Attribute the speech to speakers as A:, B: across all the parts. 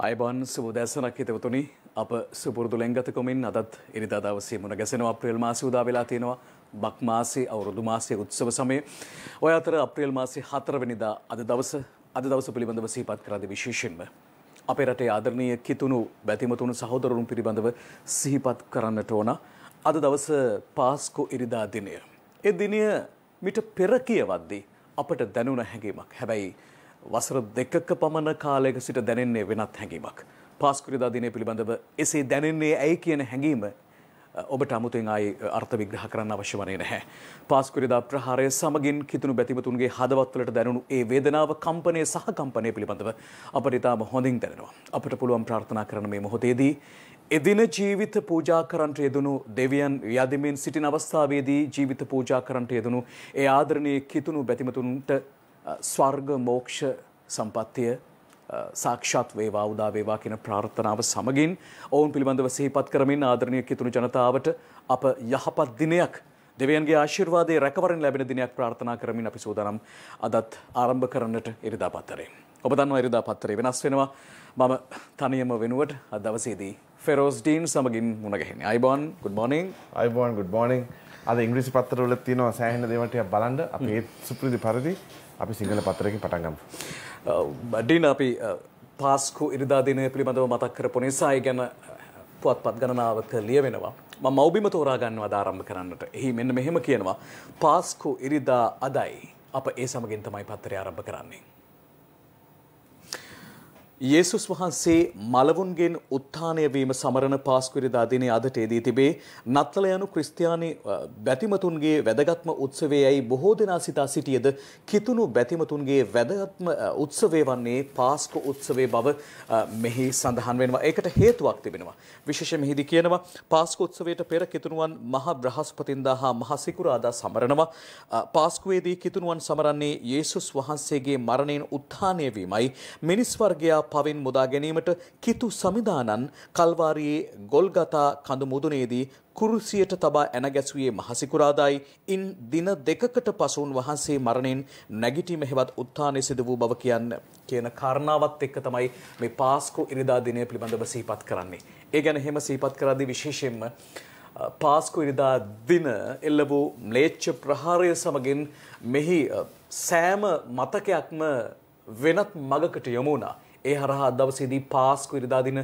A: අයිබන් සුබ දැසනක් හිතවතුනි අප සුපුරුදු ලෙන්ගතකමින් අදත් ඉරිදා දවසේ මුණ ගැසෙනවා අප්‍රේල් මාසයේ උදා වෙලා තියෙනවා බක් මාසයේ අවුරුදු මාසයේ උත්සව සමය. ඔය අතර අප්‍රේල් මාසයේ 4 වෙනිදා අද දවස පිළිබඳව සිහිපත් කරද්දී විශේෂයෙන්ම අපේ රටේ ආදරණීය කිතුණු බැතිමතුණු සහෝදරවරුන් පිළිබඳව සිහිපත් කරන්නට ඕන. අද දවස පාස්කු ඉරිදා දිනය. ඒ දිනය මිට පෙර කියවද්දී අපට දැනුණ හැඟීමක්. හැබැයි වසර දෙකක පමණ කාලයක සිට දැනෙන්නේ වෙනත් හැඟීමක්. පාස්කු ඉරිදා දිනය පිළිබඳව එසේ දැනෙන්නේ ඇයි කියන හැඟීම ඔබට අමුතුවෙන් ආයි අර්ථ විග්‍රහ කරන්න අවශ්‍ය වන්නේ නැහැ. පාස්කු ඉරිදා ප්‍රහාරය සමගින් කිතුණු බැතිමතුන්ගේ හදවත්වලට දැනුණු ඒ වේදනාව, කම්පනය සහ කම්පනය පිළිබඳව අපට ඉතාම හොඳින් දැනෙනවා. අපට පුළුවන් ප්‍රාර්ථනා කරන මේ මොහොතේදී එදින ජීවිත පූජා කරන්නට යෙදුණු දෙවියන් යදිමින් සිටින අවස්ථාවේදී ජීවිත පූජා කරන්නට යෙදුණු ඒ ආදරණීය කිතුණු බැතිමතුන්ට ස්වර්ග මෝක්ෂ සම්පත්තිය සාක්ෂාත් වේවා උදා වේවා කියන ප්‍රාර්ථනාව සමගින් ඔවුන් පිළිබඳව සිහිපත් කරමින් ආදරණීය කිතුණු ජනතාවට අප යහපත් දිනයක් දෙවියන්ගේ ආශිර්වාදයේ රැකවරණ ලැබෙන දිනයක් ප්‍රාර්ථනා කරමින් අපි සූදානම් අදත් ආරම්භ කරන්නට ඉරිදා පත්තරේ. ඔබ දන්නවා ඉරිදා පත්තරේ වෙනස් වෙනවා. මම තනියම වෙනුවට අද දවසේදී ෆෙරෝස් ඩීන් සමගින් මුණ ගැහෙන්නේ. අයිබෝන් good morning.
B: අයිබෝන් good morning. අද ඉංග්‍රීසි පත්තරවල තියෙනවා සෑහෙන දේවල් ටිකක් බලන්න. අපි ඒ සුපුරුදු පරිදි අපි සිංහල පත්තරයකින් පටන් ගමු.
A: ඩීන් අපි පාස්කු ඉරිදා දිනය පිළිබඳව මතක් කරපු නිසා ඒ ගැන පුවත්පත් ගණනාවක ලියවෙනවා. මම මව්බිම තෝරා ගන්නවාද ආරම්භ කරන්නට. එහි මෙන්න මෙහෙම කියනවා. පාස්කු ඉරිදා අදයි. අප ඒ සමගින් තමයි පත්තරය ආරම්භ කරන්නේ. යේසුස් වහන්සේ මලවුන්ගෙන් උත්ථානය වීම සමරන පාස්කු ඉරිදා දිනය අදට යෙදී තිබේ. නත්තල යනු ක්‍රිස්තියානි බැතිමතුන්ගේ වැදගත්ම උත්සවයයි බොහෝ දෙනා සිතා සිටියද කිතුණු බැතිමතුන්ගේ වැදගත්ම උත්සවය වන්නේ පාස්කු උත්සවයේ බව මෙහි සඳහන් වෙනවා. ඒකට හේතුවක් තිබෙනවා. විශේෂයෙන් මෙහිදී කියනවා පාස්කු උත්සවයට පෙර කිතුණුවන් මහ බ්‍රහස්පතින්දා හා මහ සිකුරාදා සමරනවා. පාස්කුවේදී කිතුණුවන් සමරන්නේ යේසුස් වහන්සේගේ මරණයෙන් උත්ථානය වීමයි. මිනිස් වර්ගයා පවෙන් මුදා ගැනීමට කිතු සමිදානන් කල්වාරියේ ගොල්ගතා කඳු මුදුනේදී කුරුසියට තබා ඇන ගැසුවේ මහසිකුරාදායි. ඉන් දින දෙකකට පසු වහන්සේ මරණයෙන් නැගිටීම හෙවත් උත්ථානය සිදු වූ බව කියන කාරණාවත් එක්ක තමයි මේ පාස්කු ඉරිදා දිනය පිළිබඳව සිහිපත් කරන්නේ. ඒ ගැන එහෙම සිහිපත් කරද්දී විශේෂයෙන්ම පාස්කු ඉරිදා දින එල්ල වූ ම්ලේච්ඡ ප්‍රහාරය සමගින් මෙහි සෑම මතකයක්ම වෙනත් මගකට යොමු වුණා. ඒ හරහා දවසේදී පාස්කු ඉරිදා දින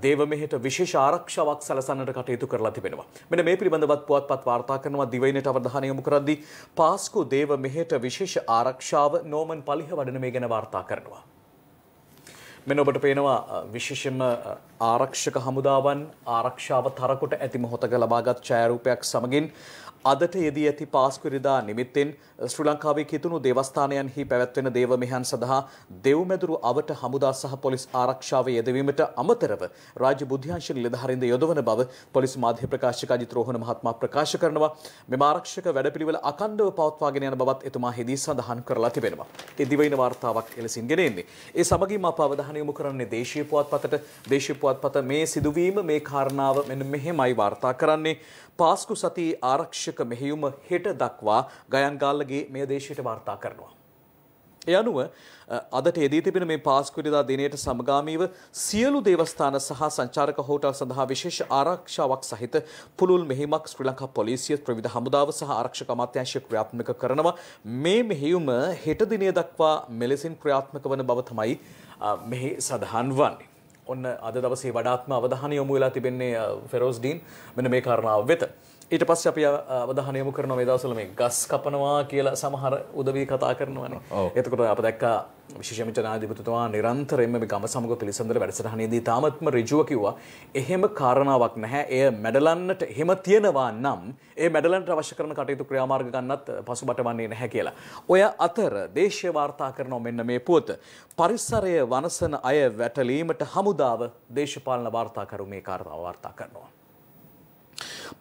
A: දේව මෙහෙට විශේෂ ආරක්ෂාවක් සැලසන්නට කටයුතු කරලා තිබෙනවා. මෙන්න මේ පිළිබඳවත් පුවත්පත් වාර්තා කරනවා දිවයිනට අවධානය යොමු කරද්දී පාස්කු දේව මෙහෙට විශේෂ ආරක්ෂාව නෝමන් පලිහ වඩන මේ ගැන වාර්තා කරනවා. මෙන්න ඔබට පේනවා විශේෂයෙන්ම ආරක්ෂක හමුදාවන් ආරක්ෂාව තරකොට ඇති මොහොතක ලබාගත් ඡායාරූපයක් සමගින් අදට යෙදී ඇති පාස්කු ඉරිදා නිමිත්තෙන් ශ්‍රී ලංකාවේ කිතුණු දේවස්ථානයන්හි පැවැත්වෙන දේව මෙහෙයන් සඳහා දෙව්මැදුරු අවට හමුදා සහ පොලිස් ආරක්ෂාව යෙදවීමට අමතරව රාජ්‍ය බුද්ධ්‍යංශ නිලධාරීන්ද යොදවන බව පොලිස් මාධ්‍ය ප්‍රකාශක අජිත් රෝහණ මහත්මයා ප්‍රකාශ කරනවා. මෙම ආරක්ෂක වැඩපිළිවෙල අඛණ්ඩව පවත්වාගෙන යන බවත් එතුමා හෙදී සඳහන් කරලා තිබෙනවා. ඒ දිවයින වාර්තාවක් එලෙසින් ගෙනෙන්නේ. ඒ සමගින්ම අප අවධානය යොමු කරන්නේ දේශීය පුවත්පතට. දේශීය පුවත්පත මේ සිදුවීම මේ කාරණාව මෙන්න මෙහෙමයි වාර්තා කරන්නේ. පාස්කු සති ආරක්ෂක මෙහෙයුම හෙට දක්වා ගයන්ගාල්ලගේ මේ දේශයට වාර්තා කරනවා. ඒ අනුව අදට යෙදී තිබෙන මේ පාස්කු ඉරිදා දිනයට සමගාමීව සියලු දේවස්ථාන සහ සංචාරක හෝටල් සඳහා විශේෂ ආරක්ෂාවක් සහිත පුළුල් මෙහෙයුමක් ශ්‍රී ලංකා පොලිසිය, ප්‍රවිධ හමුදාව සහ ආරක්ෂක අමාත්‍යාංශය ක්‍රියාත්මක කරනවා. මේ මෙහෙයුම හෙට දිනය දක්වා මෙලෙසින් ක්‍රියාත්මක වන බව තමයි මෙහි සඳහන් වන්නේ. ඔන්න අද දවසේ වඩාත්ම අවධානය යොමු වෙලා තිබෙන්නේ ෆෙරෝස් ඩීන් මෙන්න මේ කාරණාව වෙත. ඊට පස්සේ අපි අවධානය යොමු කරනවා මේ දවස්වල මේ ගස් කපනවා කියලා සමහර උදවිය කතා කරනවානේ. එතකොට අප දැක්කා විශේෂයෙන්ම ජනාධිපතිතුමා නිරන්තරයෙන්ම මේ ගම සමග පිළිසඳර වැඩසටහනේදී තාමත්ම ඍජුව කිව්වා එහෙම කාරණාවක් නැහැ. එය මැඩලන්නට එහෙම තියනවා නම් ඒ මැඩලන්නට අවශ්‍ය කරන කටයුතු ක්‍රියාමාර්ග ගන්නත් පසුබට වන්නේ නැහැ කියලා. ඔය අතර දේශීය වාර්තා කරනවා මෙන්න මේ පුවත. පරිසරය වනසන අය වැටලීමට හමුදාව දේශපාලන වාර්තාකරු මේ කාරණාව වාර්තා කරනවා.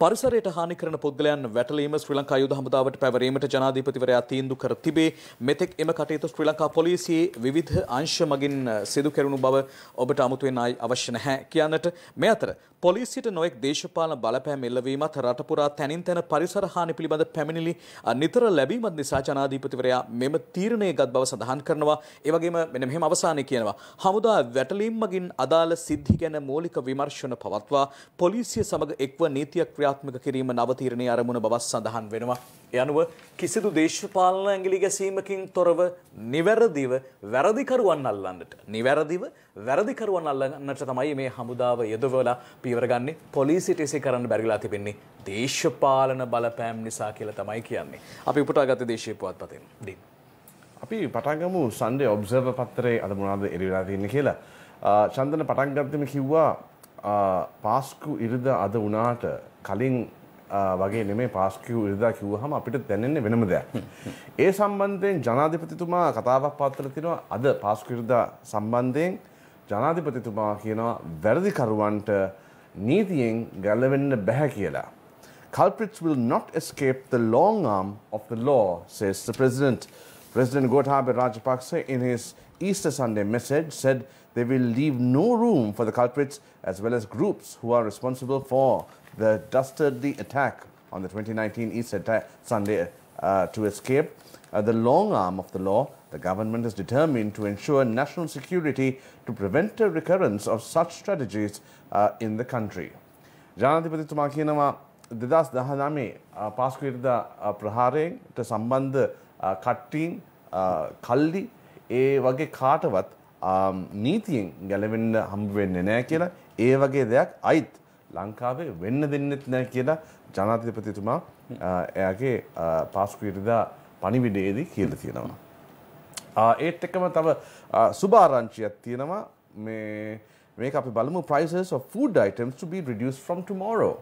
A: පරිසරයට හානි කරන පුද්ගලයන් වැටලීම ශ්‍රී ලංකා යුද හමුදාවට පැවරීමට ජනාධිපතිවරයා තීන්දුව කර තිබේ. මෙතෙක් එම කටයුතු ශ්‍රී ලංකා පොලිසියේ විවිධ අංශ මගින් සිදු කෙරුණු බව ඔබට අමුතුවෙන් අවශ්‍ය නැහැ කියන්නට. මේ අතර පොලිසියට නොයෙක් දේශපාලන බලපෑම් එල්ලවීමත් රට පුරා තැනින් තැන පරිසර හානි පිළිබඳ පැමිණිලි නිතර ලැබීමත් නිසා ජනාධිපතිවරයා මෙම තීරණය ගත් බව සඳහන් කරනවා. ඒ වගේම මෙන්න මෙහෙම අවසානයේ කියනවා. හමුදා වැටලීම් මගින් අදාළ සිද්ධි ගැන මූලික විමර්ශන පවත්වා පොලිසිය සමග එක්ව නීතියක් ක්‍රියාත්මක කිරීම නව තීරණයේ ආරමුණ බව සඳහන් වෙනවා. ඒ අනුව කිසිදු දේශපාලන ඇඟිලි ගැසීමකින් තොරව නිවැරදිව වැරදිකරුවන් අල්ලන්නට තමයි මේ හමුදාව යොදවලා පියවර ගන්නේ. පොලිසියට එසේ කරන්න බැරිලා තිබෙන්නේ දේශපාලන බලපෑම් නිසා කියලා තමයි කියන්නේ. අපි උපුටාගත් දේශීය පුවත්පතෙන්.
B: අපි පටන් ගමු සන්ඩේ ඔබ්සර්වර් පත්තරේ අද මොනවද එළියලා තියෙන්නේ කියලා. චන්දන පටන් ගත්තම කිව්වා පාස්කු ඉරිදා අද වුණාට කලින් වගේ නෙමෙයි පාස්කු ඉරිදා කිව්වහම අපිට දැනෙන්නේ වෙනම දෙයක්. ඒ සම්බන්ධයෙන් ජනාධිපතිතුමා කතාවක් පවත්වලා තිනවා අද පාස්කු ඉරිදා සම්බන්ධයෙන් ජනාධිපතිතුමා කියනවා වැරදිකරුවන්ට නීතියෙන් ගැලවෙන්න බැහැ කියලා. Culprits will not escape the long arm of the law, says the president. President Gotabaya Rajapaksa, in his Easter Sunday message, said they will leave no room for the culprits as well as groups who are responsible for the dastardly attack on the 2019 Easter Sunday to escape the long arm of the law. The government is determined to ensure national security to prevent a recurrence of such strategies in the country. ජනාධිපතිතුමා කියනවා 2019 පාස්කු ඉරිදා ප්‍රහාරයට සම්බන්ධ කට්ටීන් කල්ලි ඒ වගේ කාටවත් නීතියෙන් ගැලවෙන්න හම්බ වෙන්නේ නැහැ කියලා ඒ වගේ දෙයක් අයිත් ලංකාවේ වෙන්න දෙන්නෙත් නැහැ කියලා ජනාධිපතිතුමා එයාගේ පාස්කු ඉරිදා පණිවිඩයේදී කියලා තියෙනවා. ඒත් එක්කම තව සුබ ආරංචියක් තියෙනවා මේක අපි බලමු prices of food items to be reduced from tomorrow.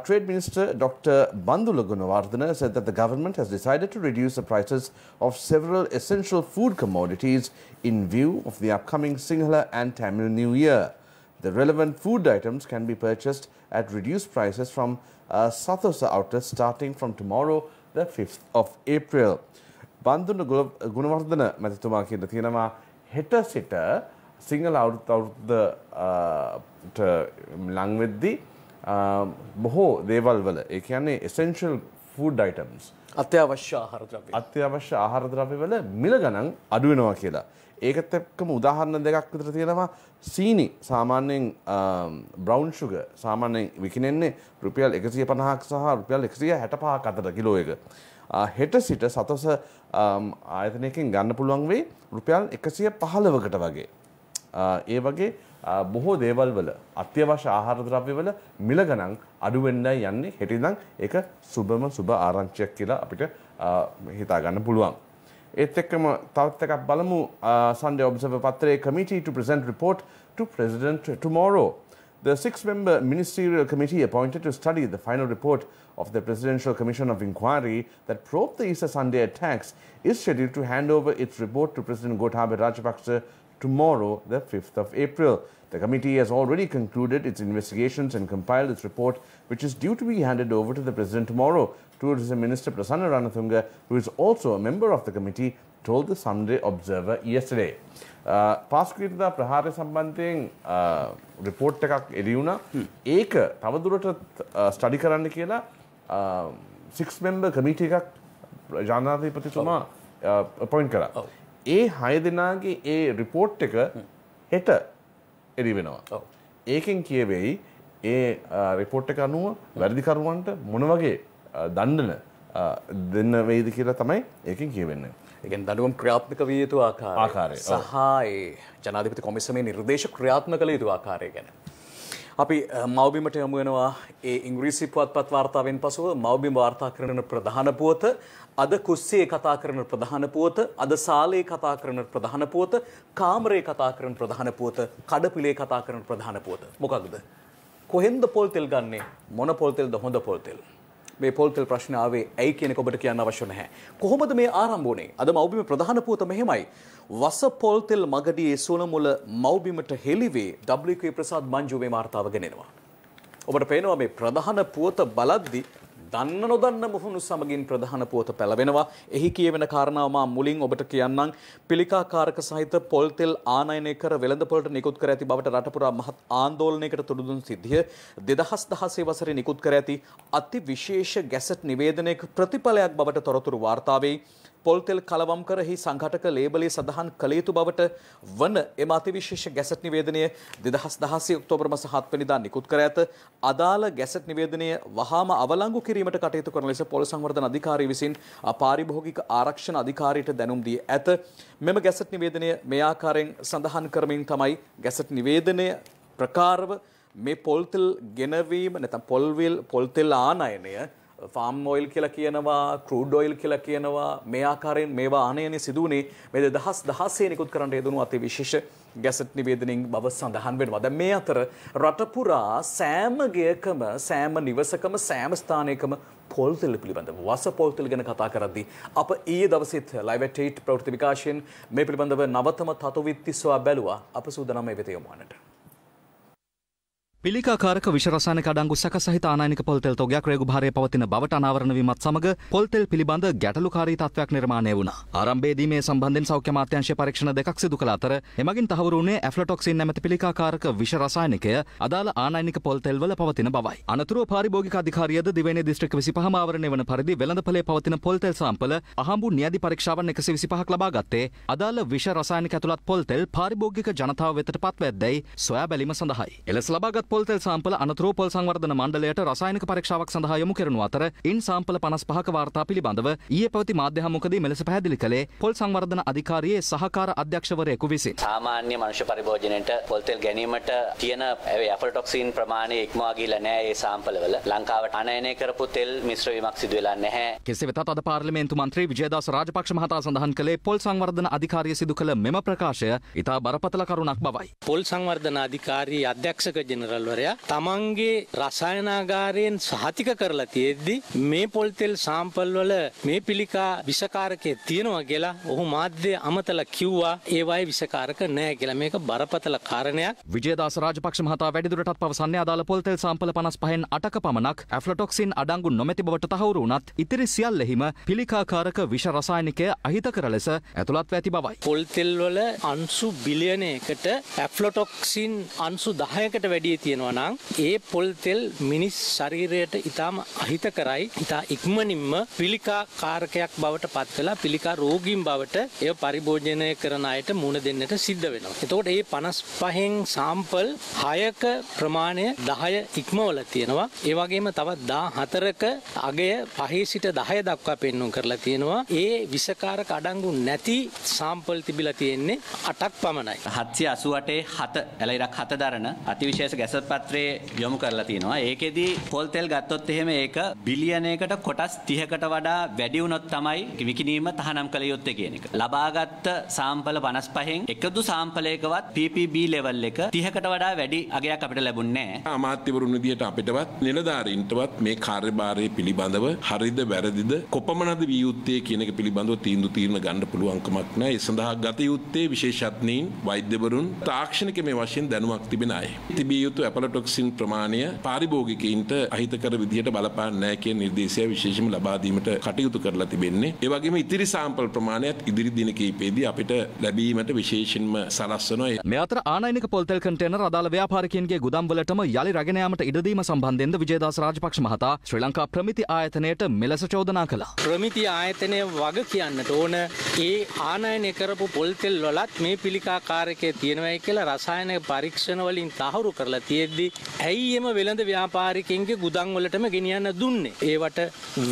B: Trade Minister Dr. Bandula Gunawardena said that the government has decided to reduce the prices of several essential food commodities in view of the upcoming Sinhala and Tamil New Year. The relevant food items can be purchased at reduced prices from Sathosa outlets starting from tomorrow, the 5th of April. Bandula Gunawardena මැතිතුමා කියන තියෙනවා හෙට සිට සිංහල අවුරුද්දට ලං වෙද්දී බොහෝ දේවල් වල ඒ කියන්නේ essential food items
A: අත්‍යවශ්‍ය
B: ආහාර ද්‍රව්‍ය වල මිල ගණන් අඩු වෙනවා කියලා. ඒකත් එක්කම උදාහරණ දෙකක් විතර තියෙනවා. සීනි සාමාන්‍යයෙන් brown sugar සාමාන්‍යයෙන් විකිනෙන්නේ රුපියල් 150ක් සහ රුපියල් 165ක් අතර කිලෝ එක. හෙට සිට සතොස ආයතනයකින් ගන්න පුළුවන් වෙයි රුපියල් 115කට වගේ. ඒ වගේ බොහෝ දේවල් වල අත්‍යවශ්‍ය ආහාර ද්‍රව්‍ය වල මිල ගණන් අඩු වෙන්නයි යන්නේ. හෙට ඉඳන් ඒක සුබ ආරංචියක් කියලා අපිට හිතා ගන්න පුළුවන්. ඒත් එක්කම තවත් එකක් බලමු. Sunday Observer පත්‍රයේ committee to present report to President tomorrow. The 6-member ministerial committee appointed to study the final report of the Presidential Commission of Inquiry that probed the Easter Sunday attacks is scheduled to hand over its report to President Gotabaya Rajapaksa tomorrow, the 5th of April. The committee has already concluded its investigations and compiled its report, which is due to be handed over to the President tomorrow. Tourism Minister Prasanna Ranathunga, who is also a member of the committee, told the Sunday Observer yesterday. පාස්කු ඉරිදා ප්‍රහාරය සම්බන්ධයෙන් report එකක් එළි වුණා. ඒක තවදුරටත් study කරන්න කියලා 6-member committee එකක් ජනාධිපතිතුමා අපොයින්ට් කරා. ඒ 6 දෙනාගේ ඒ රිපෝට් එක හෙට එළි වෙනවා. ඒකෙන් කියවෙයි ඒ රිපෝට් එක අනුව වැරදිකරුවන්ට මොන වගේ දඬන දෙන්න වෙයිද කියලා තමයි ඒකෙන් කියවෙන්නේ.
A: ඒකෙන් දඬුවම් ක්‍රියාත්මක විය යුතු ආකාරය සහ ඒ ජනාධිපති කොමිසමේ නිර්දේශ ක්‍රියාත්මක කළ යුතු ආකාරය ගැන අපි මව්බිමට යමු වෙනවා. ඒ ඉංග්‍රීසි පුවත්පත් වාර්තාවෙන් පසුව මව්බිම වාර්තා කරන ප්‍රධාන පුවත, අද කුස්සියේ කතා කරන ප්‍රධාන පුවත, අද සාලේ කතා කරන ප්‍රධාන පුවත, කාමරේ කතා කරන ප්‍රධාන පුවත, කඩපිලේ කතා කරන ප්‍රධාන පුවත මොකක්ද? කොහෙන්ද පොල් තෙල් ගන්නේ? මොන පොල් තෙල්ද හොඳ පොල් තෙල්? මේ පොල් තෙල් ප්‍රශ්න ආවේ ඇයි කියන එක ඔබට කියන්න අවශ්‍ය නැහැ. කොහොමද මේ ආරම්භ වුණේ? අද මව්බිම ප්‍රධාන පුවත මෙහෙමයි. වස පොල් තෙල් මගඩියේ සුණමුල මව්බිමට හෙළිවේ WK ප්‍රසාද් මංජු මේ වාර්තාව ගෙනෙනවා. ඔබට පේනවා මේ ප්‍රධාන පුවත බලද්දී දන්න නොදන්න මුහුණු සමගින් ප්‍රධාන පුවත පැලවෙනවා. එහි කියවෙන කාරණාව මා මුලින් ඔබට කියන්නම්. පිළිකාකාරක සහිත පොල් තෙල් ආනයනය කර වෙළඳපොළට නිකුත් කර ඇති බවට රට පුරා මහත් ආందోලනයකට තුඩු දුන් සිද්ධිය 2016 වසරේ නිකුත් කර ඇති අති විශේෂ ගැසට් නිවේදනයක ප්‍රතිඵලයක් බවට තොරතුරු වාර්තා වෙයි. පොල් තෙල් කලවම් කරෙහි සංඝටක ලේබලයේ සඳහන් කළ යුතු බවට වන එම අතිවිශේෂ ගැසට් නිවේදනය 2016 ඔක්තෝබර් මාස 7 වෙනිදා නිකුත් කර ඇත. අදාළ ගැසට් නිවේදනය වහාම අවලංගු කිරීමට කටයුතු කරන ලෙස පොල් සංවර්ධන අධිකාරිය විසින් පාරිභෝගික ආරක්ෂණ අධිකාරියට දැනුම් දී ඇත. මෙම ගැසට් නිවේදනය මේ ආකාරයෙන් සඳහන් කරමින් තමයි ගැසට් නිවේදනය ප්‍රකාරව මේ පොල් තෙල් ගෙනවීම නැත්නම් පොල් තෙල් ආනයනය ෆාම් ඔයිල් කියලා කියනවා, ක්‍රූඩ් ඔයිල් කියලා කියනවා. මේ ආකාරයෙන් මේවා ආනයනය සිදු වුණේ මේ 2016 නිකුත් කරන්න යෙදුණු අති විශේෂ ගැසට් නිවේදනයෙන් බව සඳහන් වෙනවා. දැන් මේ අතර රට පුරා සෑම ගයකම, සෑම නිවසකම, සෑම ස්ථානයකම පොල් තෙල් පිළිබඳව වස පොල් තෙල් ගැන කතා කරද්දී අප ඊයේ දවසේත් ලයිව් ඇට් 8 ප්‍රවෘත්ති විකාශයෙන් මේ පිළිබඳව නවතම තතුවිත්ති සොයා බැලුවා. අප සූදානම් මේ වෙත යමු වන්නට.
C: පිළිකාකාරක විෂ රසායනික අඩංගු සැකසහිත ආනයනික පොල් තෙල් තොගයක් රේගු භාරයේ පවතින බවට අනාවරණ වීමත් සමග පොල් තෙල් පිළිබඳ ගැටලුකාරී තත්ත්වයක් නිර්මාණය වුණා. ආරම්භයේදී මේ සම්බන්ධයෙන් සෞඛ්‍ය අමාත්‍යාංශය පරීක්ෂණ දෙකක් සිදු කළ අතර එමගින් තහවුරු වුණේ ඇෆ්ලටොක්සින් නැමැති පිළිකාකාරක විෂ රසායනිකය අදාළ ආනයනික පොල් තෙල් වල පවතින බවයි. අනතුරුව පාරිභෝගික අධිකාරියද දිවයිනේ දිස්ත්‍රික්ක 25ම ආවරණය වන පරිදි වෙළඳපොලේ පවතින පොල් තෙල් සාම්පල අහඹු නියැදි පරීක්ෂාවන් 125ක් ලබා ගත්තේ අදාළ විෂ රසායනික ඇතුළත් පොල් තෙල් පාරිභෝගික ජනතාව වෙතට පත්වැද්දැයි සොයා බැලීම සඳහායි. එලෙස ලබාගත් පොල් තෙල් සාම්පල අනතුරුව පොල් සංවර්ධන මණ්ඩලයට රසායනික පරීක්ෂාවක් සඳහා යොමු කරනු අතර ඉන් සාම්පල 55ක වාර්තා පිළිබඳව ඊයේ පැවති මාධ්‍ය හමුවකදී මෙලෙස පැහැදිලි කළේ පොල් සංවර්ධන අධිකාරියේ සහකාර අධ්‍යක්ෂවරයෙකු විසින්.
D: සාමාන්‍ය මනුෂ්‍ය පරිභෝජනයට පොල් තෙල් ගැනීමට තියෙන ඇෆ්ලටොක්සින් ප්‍රමාණය ඉක්මවා ගිහිල්ලා නැහැ ඒ සාම්පලවල. ලංකාවට ආනයනය කරපු තෙල් මිශ්‍ර වීමක් සිදු වෙලා නැහැ.
C: කෙසේ වෙතත් අද පාර්ලිමේන්තු මන්ත්‍රී විජේදාස රාජපක්ෂ මහතා සඳහන් කළේ පොල් සංවර්ධන අධිකාරිය සිදු කළ මෙම ප්‍රකාශය ඉතා බරපතල කරුණක් බවයි.
E: පොල් සංවර්ධන අධිකාරී අධ්‍යක්ෂක ජෙනරල්වරයා තමන්ගේ රසායනාගාරයෙන් සහතික කරලා තියෙද්දි මේ පොල් තෙල් සාම්පල් වල මේ පිළිකා විෂකාරකයේ තියෙනවා කියලා ඔහු මාධ්‍ය අමතලා කිව්වා. ඒවයි විෂකාරක නැහැ කියලා. මේක බරපතල කාරණයක්.
C: විජේදාස රාජපක්ෂ මහතා වැඩිදුරටත් පවසන්නේ අදාළ පොල් තෙල් සාම්පල 55න් 8ක පමණක් ඇෆ්ලටොක්සින් අඩංගු නොමැති බවට තහවුරු වුණත් ඉතිරි සියල්ලෙහිම පිළිකාකාරක විෂ රසායනිකය අහිතකර ලෙස ඇතුළත්ව ඇති බවයි.
E: පොල් තෙල් වල අංශු බිලියනයකට ඇෆ්ලටොක්සින් අංශු 10කට වැඩිය තියෙනවා නම් ඒ පොල් තෙල් මිනිස් ශරීරයට ඉතාම අහිතකරයි. ඉතා ඉක්මනින්ම පිළිකා කාරකයක් බවට පත් වෙලා පිළිකා රෝගීන් බවට ඒව පරිභෝජනය කරන අයට මුහුණ දෙන්නට සිද්ධ වෙනවා. එතකොට මේ 55න් සාම්පල් 6ක ප්‍රමාණය 10 ඉක්මවලා තියෙනවා. ඒ වගේම තවත් 14ක අගය 5 සිට 10 දක්වා පෙන්වුම් කරලා තියෙනවා. ඒ විෂකාරක අඩංගු නැති සාම්පල් තිබිලා තියෙන්නේ 8ක් පමණයි.
D: 788 එළයිරක් 7 දරන අතිවිශේෂ ගැසට් පත්‍රයේ යොමු කරලා තියෙනවා. ඒකෙදි පොල් තෙල් ගත්තොත් එහෙම ඒක බිලියනයකට කොටස් 30කට වඩා වැඩි වුණොත් තමයි විකිණීම තහනම් කළ යුත්තේ කියන එක. ලබාගත් සාම්පල 55න් එකදු සාම්පලයකවත් PPB ලෙවල් එක 30කට වඩා වැඩි අගයක් අපිට ලැබුණේ නැහැ.
F: අමාත්‍යවරුන් විදියට අපිටවත් නිලධාරීන්ටවත් මේ කාර්යභාරය පිළිබඳව හරිද වැරදිද කොපමණද විය යුත්තේ කියන එක පිළිබඳව තීරණ ගන්න පුළුවන්කමක් නැහැ. ඒ සඳහා ගත යුත්තේ විශේෂඥයින්, වෛද්‍යවරුන්, තාක්ෂණික මේ වශයෙන් දැනුමක් තිබෙන අය. තිබිය යුතු ඇෆ්ලටොක්සින් ප්‍රමාණය පාරිභෝගිකයින්ට අහිතකර විදියට බලපාන්නේ නැහැ කියන නිර්දේශය විශේෂයෙන්ම ලබා දීමට කටයුතු කරලා තිබෙන්නේ. ඒ වගේම ඉතිරි සාම්පල් ප්‍රමාණයත් ඉදිරි දින කිහිපෙදී අපිට ලැබීමට විශේෂයෙන්ම සලස්වනවා.
C: මේ අතර ආනයනික පොල් තෙල් කන්ටේනර් අදාළ ව්‍යාපාරිකයන්ගේ ගුදාම් වලටම යලි රැගෙන යාමට ඉඩ දීම සම්බන්ධයෙන්ද විජේදාස රාජපක්ෂ මහතා ශ්‍රී ලංකා ප්‍රමිති ආයතනයට මෙලෙස චෝදනා කළා.
E: ප්‍රමිති ආයතනය වග කියන්නට ඕන ඒ ආනයනය කරපු පොල් තෙල් වලත් මේ පිළිකා කාරකයේ තියෙනවායි කියලා රසායනික පරීක්ෂණ වලින් තහවුරු කරලා තියෙද්දි ඇයි එම වෙළඳ ව්‍යාපාරිකයන්ගේ ගුදාම් වලටම ගෙනියන්න දුන්නේ? ඒවට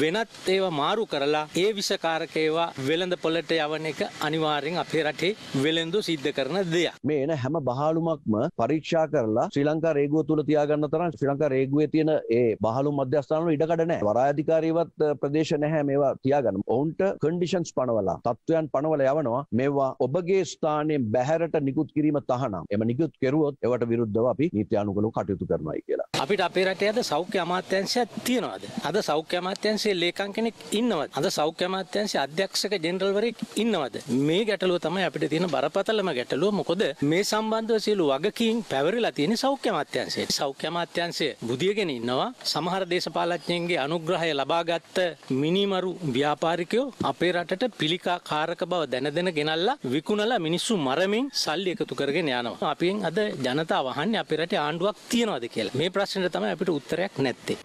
E: වෙනත් ඒවා මාරු කරලා ඒ විෂකාරක ඒවා වෙළඳ පොළට යවන එක අනිවාර්යෙන් අපේ රටේ වෙළඳු සිද්ධ කරන දෙයක්.
G: මේ එන හැම බහලුමක්ම පරීක්ෂා කරලා ශ්‍රී ලංකා රේගුව තුල තියාගන්න තරම් ශ්‍රී ලංකා රේගුවේ තියෙන ඒ බහලුම් මධ්‍යස්ථාන වල ඉඩකඩ නැහැ. වරාය අධිකාරියවත් ප්‍රදේශ නැහැ මේවා තියාගන්න. ඔවුන්ට කන්ඩිෂන්ස් පනවලා තත්ත්වයන් පනවලා යවනවා මේවා ඔබගේ ස්ථානයෙන් බැහැරට නිකුත් කිරීම තහනම්. එම නිකුත් කෙරුවොත් ඒවට විරුද්ධව අපි නීති අනුකූලව කටයුතු කරනවායි කියලා.
E: අපිට අපේ රටේ අද සෞඛ්‍ය අමාත්‍යාංශයක් තියෙනවද? අද සෞඛ්‍ය අමාත්‍යාංශයේ ලේකම් කෙනෙක් ඉන්නවද? අද සෞඛ්‍ය අමාත්‍යාංශයේ අධ්‍යක්ෂක ජෙනරල්වරයෙක් ඉන්නවද? මේ ගැටලුව තමයි අපිට තියෙන බරපතලම ගැටලුව. මොකද මේ සම්බන්ධව සියලු වගකීම් පැවරිලා තියෙන සෞඛ්‍ය අමාත්‍යාංශයේ. සෞඛ්‍ය අමාත්‍යාංශය බුදියගෙන ඉන්නවා. සමහර දේශපාලඥයන්ගේ අනුග්‍රහය ලබාගත් මිනිමරු ව්‍යාපාරිකයෝ අපේ රටට පිළිකා කාරක බව දැන ගෙනල්ලා විකුණලා මිනිස්සු මරමින් සල්ලි එකතු කරගෙන යනවා. අපෙන් අද ජනතාව අහන්නේ අපේ රටේ ආණ්ඩුවක් තියනවද කියලා. මේ ප්‍රශ්නෙට තමයි අපිට උත්තරයක් නැත්තේ.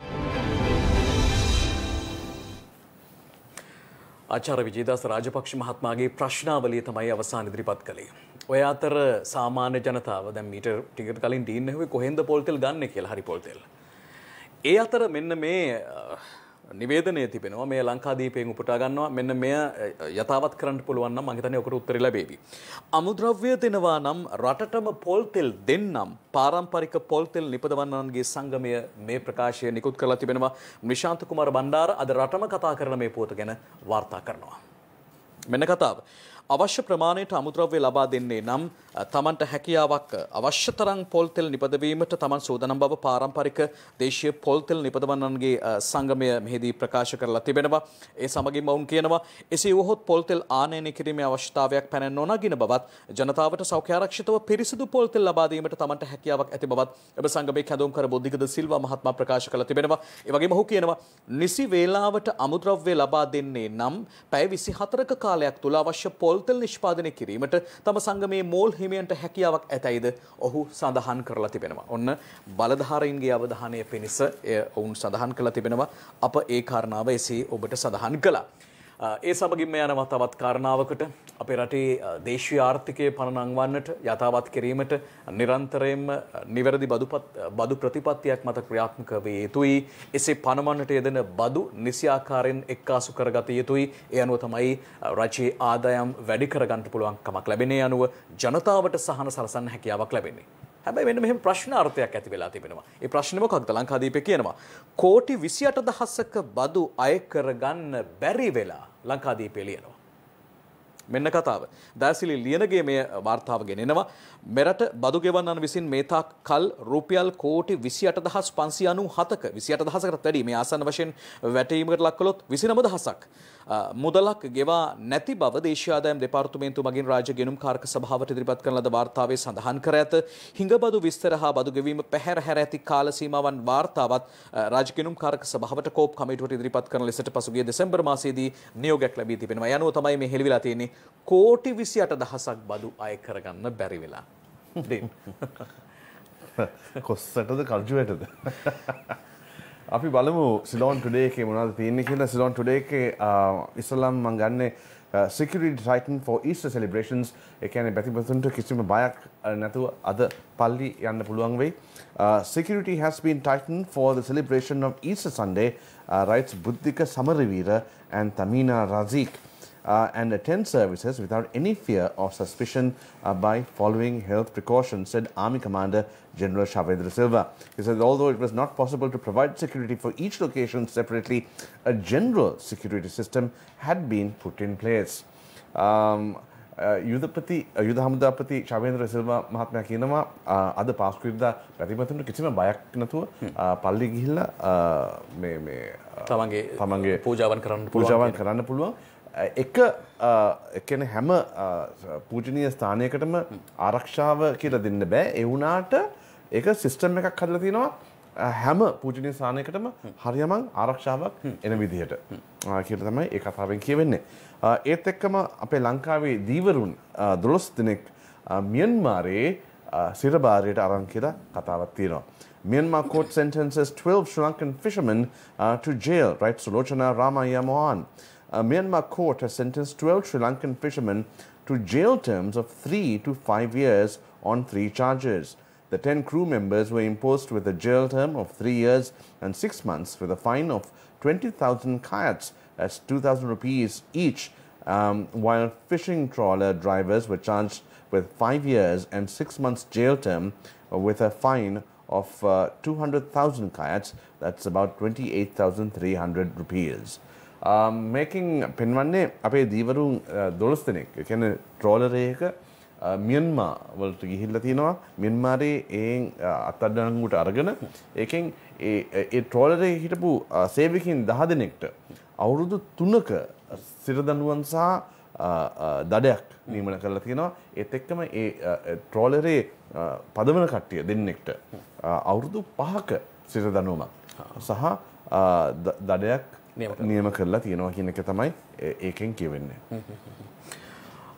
A: ආචාර්ය විජේදාස රාජපක්ෂ මහත්මයාගේ ප්‍රශ්නාවලිය තමයි අවසාන ඉදිරිපත් කළේ. ඔය අතර සාමාන්‍ය ජනතාව දැන් මීට ටිකට කලින් ඩීන් ඇහුවේ කොහෙන්ද පොල් තෙල් ගන්නෙ කියලා. හරි පොල් තෙල්. ඒ අතර මෙන්න මේ නිවේදනය තිබෙනවා මේ ලංකාදීපයෙන් උපුටා ගන්නවා මෙන්න මෙය යථාවත් කරන්න පුළුවන් නම් මම හිතන්නේ ඔකට උත්තර ලැබෙවි. අමුද්‍රව්‍ය දෙනවා නම් රටටම පොල් තෙල් දෙන්නම් පාරම්පරික පොල් තෙල් නිපදවන්නන්ගේ සංගමය මේ ප්‍රකාශය නිකුත් කරලා තිබෙනවා. නිශාන්ත කුමාර බණ්ඩාර අද රටම කතා කරන මේ පුවත ගැන වාර්තා කරනවා. මෙන්න කතාව. අවශ්‍ය ප්‍රමාණයට අමුද්‍රව්‍ය ලබා දෙන්නේ නම් තමන්ට හැකියාවක් අවශ්‍ය තරම් පොල් තෙල් නිපදවීමට තමන් සූදානම් බව පාරම්පරික දේශීය පොල් තෙල් නිපදවන්නන්ගේ සංගමය මෙහිදී ප්‍රකාශ කරලා තිබෙනවා. ඒ සමගින්ම වුන් කියනවා එසේ වුවහොත් පොල් තෙල් ආනයනය කිරීමේ අවශ්‍යතාවයක් පැන නොනගින බවත් ජනතාවට සෞඛ්‍ය ආරක්ෂිතව පිරිසිදු පොල් තෙල් ලබා දීමට තමන්ට හැකියාවක් ඇති බවත් එම සංගමයේ කැඳවුම් කර බොද්දිගද සිල්වා මහත්මයා ප්‍රකාශ කරලා තිබෙනවා. ඒ වගේම ඔහු කියනවා නිසි වේලාවට අමුද්‍රව්‍ය ලබා දෙන්නේ නම් පැය 24ක කාලයක් තුල අවශ්‍ය පොල් තෙල් නිෂ්පාදනය කිරීමට තම සංගමේ මෝල් හිමියන්ට හැකියාවක් ඇතැයිද ඔහු සඳහන් කරලා තිබෙනවා. ඔන්න බලධාරීන්ගේ අවධානය පිණිස ඔවුන් සඳහන් කරලා තිබෙනවා. අප ඒ කාරණාව එසේ ඔබට සඳහන් කළා. ඒ සමගින්ම යනවා තවත් කාරණාවකට අපේ රටේ දේශීය ආර්ථිකය පණ නංවන්නට යථාවත් කිරීමට නිරන්තරයෙන්ම නිවැරදි බදු ප්‍රතිපත්තියක් මත ක්‍රියාත්මක විය යුතුයි. එසේ පනවන්නට යෙදෙන බදු නිසි ආකාරයෙන් එක්කාසු කරගත යුතුයි. ඒ අනුව තමයි රජයේ ආදායම් වැඩි කරගන්න පුළුවන් කමක් ලැබෙන්නේ. අනුව ජනතාවට සහන සලසන්න හැකියාවක් ලැබෙන්නේ. හැබැයි මෙන්න මෙහෙම ප්‍රශ්නාර්ථයක් ඇති වෙලා තිබෙනවා. ඒ ප්‍රශ්නේ මොකක්ද? ලංකාදීපේ කියනවා කෝටි 28000ක බදු අය කරගන්න බැරි වෙලා ලංකාදීපේ ලියනවා. මෙන්න කතාව. දයසිලි ලියනගේ මේ වාර්තාව ගෙනෙනවා. මෙරට බදු ගෙවන්නන් විසින් මේ තාක් කල් රුපියල් කෝටි 28597ක 28000කට වැඩි මේ ආසන්න වශයෙන් වැටීමකට ලක් කළොත් 29000ක් මුදලක් ගෙවා නැති බව දේශීය ආදායම් දෙපාර්තමේන්තුව මගින් රාජ්‍ය ගෙනුම් කාරක සභාවට ඉදිරිපත් කරන ලද වාර්තාවේ සඳහන් කර ඇත. හිඟබදු විස්තර හා බදු ගෙවීම පැහැර හැර ඇති කාල සීමාවන් වාර්තාවත් රාජ්‍ය ගෙනුම් කාරක සභාවට කෝප් කමිටුවට ඉදිරිපත් කරන ලෙසට පසුගිය දෙසැම්බර් මාසයේදී නියෝගයක් ලැබී තිබෙනවා. යනුව තමයි මේ හෙළිවිලා තියෙන්නේ කෝටි 28000ක් බදු අය කරගන්න බැරි වෙලා.
B: කොස්සටද කර්ජුවටද? අපි බලමු සිලෝන් ටුඩේ එකේ මොනවද තියෙන්නේ කියලා. සිලෝන් ටුඩේ එකේ ඉස්ලාම් මං ගන්නේ security tightened for Easter celebrations. ඒ කියන්නේ බැතිමතුන්ට කිසිම බයක් නැතුව අද පල්ලි යන්න පුළුවන් වෙයි. Security has been tightened for the celebration of Easter Sunday, writes Buddhika Samarivira and Tamina Razik. And attend services without any fear or suspicion by following health precautions, said Army Commander General Shavendra Silva. He said although it was not possible to provide security for each location separately, a general security system had been put in place. යුද හමුදාපති ශවේන්ද්‍ර සිල්වා මහත්මයා කියනවා අද පාස්කුවිරදා පැතිමතුන්ට කිසිම බයක් නැතුව පල්ලි ගිහිල්ලා තමන්ගේ පූජාවන් කරන්න පුළුවන්. එක කියන්නේ හැම පූජනීය ස්ථානයකටම ආරක්ෂාව කියලා දෙන්න බෑ. ඒ වුණාට ඒක සිස්ටම් එකක් හදලා තිනවා හැම පූජනීය ස්ථානයකටම හරියමං ආරක්ෂාවක් එන විදිහට කියලා තමයි ඒ කතාවෙන් කියවෙන්නේ. ඒත් එක්කම අපේ ලංකාවේ දීවරුන් 12 දෙනෙක් මියන්මාරයේ සිරබාරයට අරන් කියලා කතාවක් තියෙනවා. Myanmar court sentences 12 Sri Lankan fishermen to jail, writes Sulochana Ramaya Mohan. Myanmar court has sentenced 12 Sri Lankan fishermen to jail terms of 3 to 5 years on 3 charges. The 10 crew members were imposed with a jail term of 3 years and 6 months with a fine of 20,000 kyats, that's 2,000 rupees each, while fishing trawler drivers were charged with 5 years and 6 months jail term with a fine of 200,000 kyats, that's about 28,300 rupees. Making පෙන්වන්නේ අපේ දීවරුන් 12 දෙනෙක්. ඒ කියන්නේ ට්‍රෝලර් එකක මියන්මා වලට ගිහිල්ලා තියෙනවා. මියන්මාරේ ඒන් අත්අඩංගුවට අරගෙන ඒකෙන් ඒ ට්‍රෝලරේ හිටපු සේවකයන් 10 දෙනෙක්ට අවුරුදු 3ක සිරදඬුවම් සහ දඩයක් නියමන කරලා තියෙනවා. ඒත් එක්කම ඒ ට්‍රෝලරේ පදවන කට්ටිය දෙන්නෙක්ට අවුරුදු 5ක සිරදඬුවමක් සහ දඩයක් නියම කරලා තියෙනවා කියන එක තමයි ඒකෙන් කියවෙන්නේ.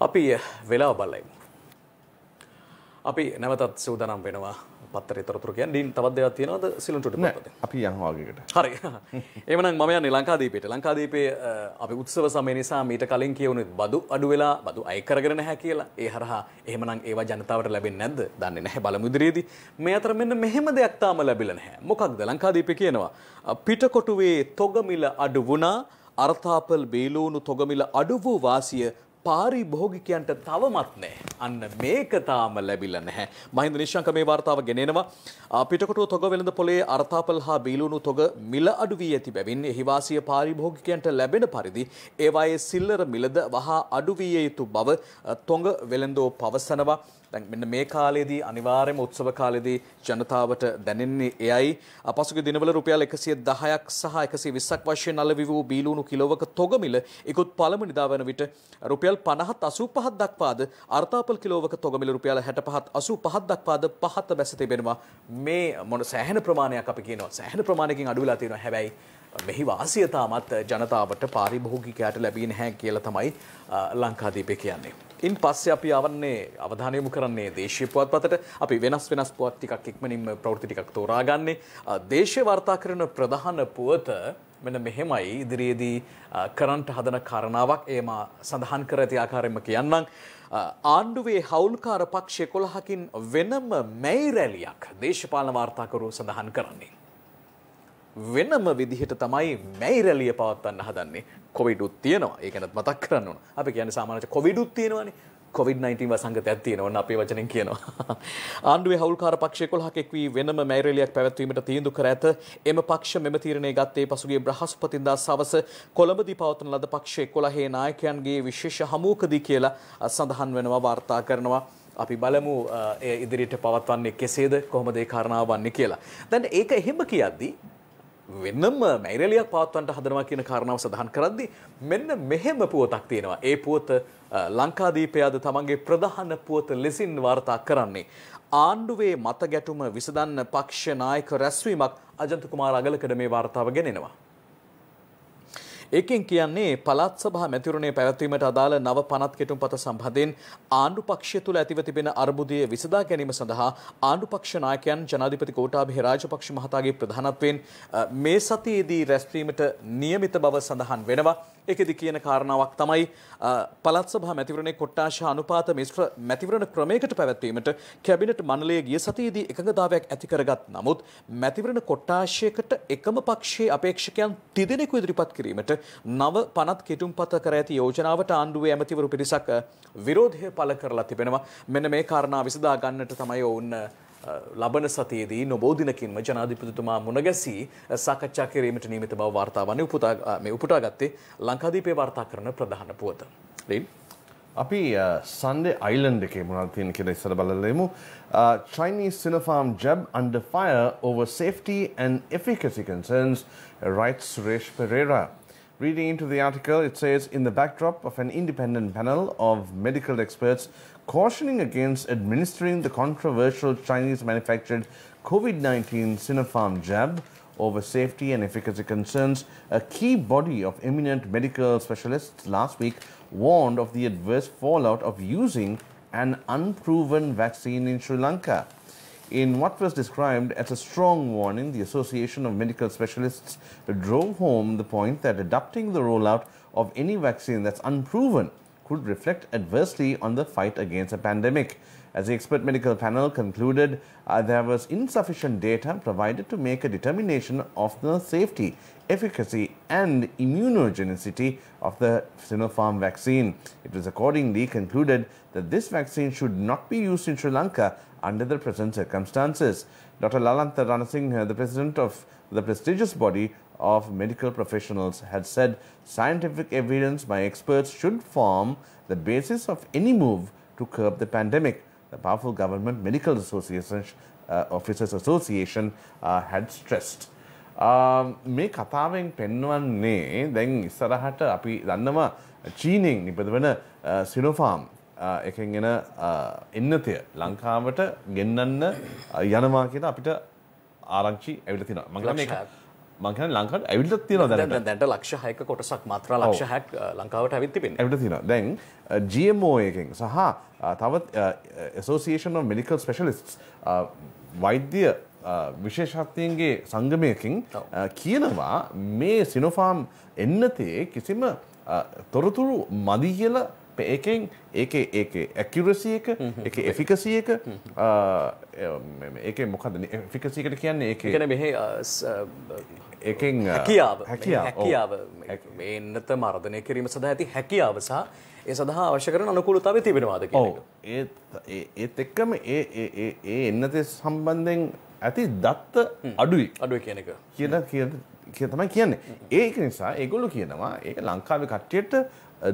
A: අපි වෙලාව බලමු. අපි නැවතත් සූදානම් වෙනවා පත්තරේ තොරතුරු කියන්නේ. ඩීන් තවත් දෙයක් තියෙනවද සිලුන් චුටි පොතේ?
B: අපි යන් වගේකට.
A: හරි. එහෙමනම් මම යන්නේ ලංකාදීපයට. ලංකාදීපයේ අපි උත්සව සමය නිසා මීට කලින් කියවුනේ බදු අඩු වෙලා බදු අය කරගෙන නැහැ කියලා. ඒ හරහා එහෙමනම් ඒවා ජනතාවට ලැබෙන්නේ නැද්ද? දන්නේ නැහැ. බලමු ඉදිරියේදී. මේ අතර මෙන්න මෙහෙම දෙයක් තාම ලැබිලා නැහැ. මොකක්ද? ලංකාදීපේ කියනවා පිටකොටුවේ තොගමිල අඩු වුණා. අර්ථාපල් බේලූණු තොගමිල අඩු වූ වාසිය පාරිභෝගිකයන්ට තවමත් නැහැ. අන්න මේක තාම ලැබිලා නැහැ. මහින්ද නිශ්ශංක මේ වාර්තාව ගෙනෙනවා. පිටකොටුව තොග වෙළඳ පොලේ අර්ථාපල් හා බීලුණු තොග මිල අඩු වී ඇති බැවින් එහි වාසිය පාරිභෝගිකයන්ට ලැබෙන පරිදි ඒවායේ සිල්ලර මිලද වහා අඩු විය යුතු බව තොග වෙළඳෝ පවසනවා. දැන් මෙන්න මේ කාලේදී අනිවාර්යයෙන්ම උත්සව කාලේදී ජනතාවට දැනෙන්නේ එයයි. පසුගිය දිනවල රුපියල් 110ක් සහ 120ක් වශයෙන් අලෙවි වූ බීලුණු කිලෝවක තොග මිල ඉක්ුත් පළමු නිදා වන විට රුපියල් 50-85ක් දක්වාද අර්ථාපල් කිලෝවක තොග මිල රුපියල් 65-85ක් දක්වාද පහත බැස තිබෙනවා. මේ මොන සෑහෙන ප්‍රමාණයක් අපි කියනවා. සෑහෙන ප්‍රමාණයකින් අඩු වෙලා තියෙනවා. හැබැයි මෙහි වාසිය තාමත් ජනතාවට පාරිභෝගිකයාට ලැබී නැහැ කියලා තමයි ලංකාදීපේ කියන්නේ. ඉන් පස්සේ අපි අවධානය යොමු කරන්නේ දේශීය පුවත්පතට. අපි වෙනස් පුවත් ටිකක් ඉක්මනින්ම ප්‍රවෘත්ති ටිකක් තෝරාගන්නේ. දේශීය වාර්තා කරන ප්‍රධාන පුවත මෙන්න මෙහෙමයි. ඉදිරියේදී කරන්ට හදන කාරණාවක් ඒම සඳහන් කර ඇති ආකාරයෙන්ම කියන්නම්. ආණ්ඩුවේ හවුල්කාර පක්ෂ 11කින් වෙනම මැයි රැලියක් දේශපාලන වාර්තාකරු සඳහන් කරන්නේ. වෙනම විදිහට තමයි මැයි රැලිය පවත්වන්න හදන්නේ. කොවිඩ් උත් තියෙනවා. ඒක ගැනත් මතක් කරන්න ඕන. අපි කියන්නේ සාමාන්‍යයෙන් කොවිඩ් උත් තියෙනවානේ. COVID-19 වසංගතයක් තියෙනවා. ඔන්න අපේ වචනෙන් කියනවා. ආණ්ඩුවේ හවුල්කාර පක්ෂ 11ක් එක් වී වෙනම මැයි රැලියක් පැවැත්වීමට තීන්දුව කර ඇත. එම පක්ෂ මෙම තීරණය ගත්තේ පසුගිය බ්‍රහස්පතින්දා සවස කොළඹදී පවත්වන ලද පක්ෂ 11 නායකයන්ගේ විශේෂ හමුවකදී කියලා සඳහන් වෙනවා වාර්තා කරනවා. අපි බලමු ඉදිරියට පවත්වන්නේ කෙසේද කොහොමද ඒ කාරණාව වන්නේ කියලා. දැන් ඒක එහෙම කියද්දී වෙනම මැයිරලියක් පවත්වන්නට හදනවා කියන කාරණාව සඳහන් කරද්දී මෙන්න මෙහෙම පුවතක් තියෙනවා. ඒ පුවත ලංකාදීපය අද තමන්ගේ ප්‍රධාන පුවත ලෙසින් වාර්තා කරන්නේ. ආණ්ඩුවේ මත ගැටුම විසඳන්න පක්ෂ නායක රැස්වීමක් අජන්ත කුමාර අගලකඩ මේ වාර්තාව ගෙනෙනවා. ඒකෙන් කියන්නේ පළාත් සභා මැතිවරණයේ පැවැත්වීමට අදාළ නව පනත් කෙටුම්පත සම්බන්ධයෙන් ආණ්ඩු පක්ෂය තුළ ඇතිව තිබෙන අර්බුදය විසඳා ගැනීම සඳහා ආණ්ඩු පක්ෂ නායකයන් ජනාධිපති ගෝඨාභය රාජපක්ෂ මහතාගේ ප්‍රධානත්වයෙන් මේ සතියේදී රැස්වීමට නියමිත බව සඳහන් වෙනවා. ඒකෙදි කියන කාරණාවක් තමයි පළාත් සභා මැතිවරණයේ කොට්ටාශ අනුපාත මිශ්‍ර මැතිවරණ ක්‍රමයකට පැවැත්වීමට කැබිනට් මණ්ඩලයේ ගිය සතියේදී එකඟතාවයක් ඇති කරගත් නමුත් මැතිවරණ කොට්ටාශයකට එකම පක්ෂයේ අපේක්ෂකයන් තිදෙනෙකු ඉදිරිපත් කිරීමට නව පනත් කෙටුම්පත කර ඇති යෝජනාවට ආණ්ඩුවේ ඇමතිවරු පිරිසක් විරෝධය පළ කරලා තිබෙනවා. මෙන්න මේ කාරණා විසඳා ගන්නට තමයි ඔවුන් ලබන සතියේදී නොබෝ දිනකින්ම ජනාධිපතිතුමා මුණ ගැසී සාකච්ඡා කිරීමට නියමිත බව වාර්තා වන්නේ උපුටා ගත්තේ ලංකාදීපේ වාර්තා කරන ප්‍රධාන පුවත.
B: අපි Sunday Island එකේ මොනවද තියෙන කියලා ඉස්සර බලලෙමු. Chinese Sinopharm jab under fire over safety and efficacy concerns, writes Suresh Pereira. Reading into the article, it says, in the backdrop of an independent panel of medical experts cautioning against administering the controversial Chinese-manufactured COVID-19 Sinopharm jab over safety and efficacy concerns, a key body of eminent medical specialists last week warned of the adverse fallout of using an unproven vaccine in Sri Lanka. In what was described as a strong warning, the Association of Medical Specialists drove home the point that adopting the rollout of any vaccine that's unproven could reflect adversely on the fight against a pandemic. As the expert medical panel concluded, there was insufficient data provided to make a determination of the safety, efficacy and immunogenicity of the Sinopharm vaccine. It was accordingly concluded that this vaccine should not be used in Sri Lanka under the present circumstances. Dr. Lalanta Ranasinghe, the president of the prestigious body of medical professionals, had said scientific evidence by experts should form the basis of any move to curb the pandemic. The powerful government medical officers association had stressed. මේ කතාවෙන් පෙන්වන්නේ දැන් ඉස්සරහට අපි දන්නවා චීනෙන් නිපදවන සිනෝෆාම් එකෙන් එන එන්නතය ලංකාවට ගෙන්නන්න යනවා කියලා අපිට ආරංචි ඇවිල්ලා තියෙනවා. මම කියන්නේ ලංකාවට ඇවිල්ලා තියෙනවා
A: දැන්ට ලක්ෂ 6ක කොටසක් මාත්‍රා ලක්ෂ 6ක් ලංකාවට ඇවිත් තිබෙනවා.
B: ඇවිල්ලා තියෙනවා. දැන් GMO එකෙන් සහ තවත් Association of Medical Specialists වෛද්‍ය විශේෂඥයන්ගේ සංගමයකින් කියනවා මේ සිනෝෆාම් එන්නතේ කිසිම තොරතුරු මදි කියලා ඒකෙන් ඒකේ accuracy එක ඒකේ efficacy එක ඒකේ මොකද්ද efficacy එකට කියන්නේ ඒකේ
A: කියන්නේ මෙහි
B: ඒකෙන්
A: හැකියාව මේ එන්නත මර්ධනය කිරීම සඳහා ඇති හැකියාව සහ ඒ සඳහා අවශ්‍ය කරන අනුකූලතාවය තිබෙනවාද කියන එක.
B: ඒත් එක්කම ඒ එන්නතේ සම්බන්ධයෙන් ඇති දත්ත අඩුයි
A: කියන එක
B: තමයි කියන්නේ. ඒක නිසා ඒගොල්ලෝ කියනවා ඒක ලංකාවේ කට්ටියට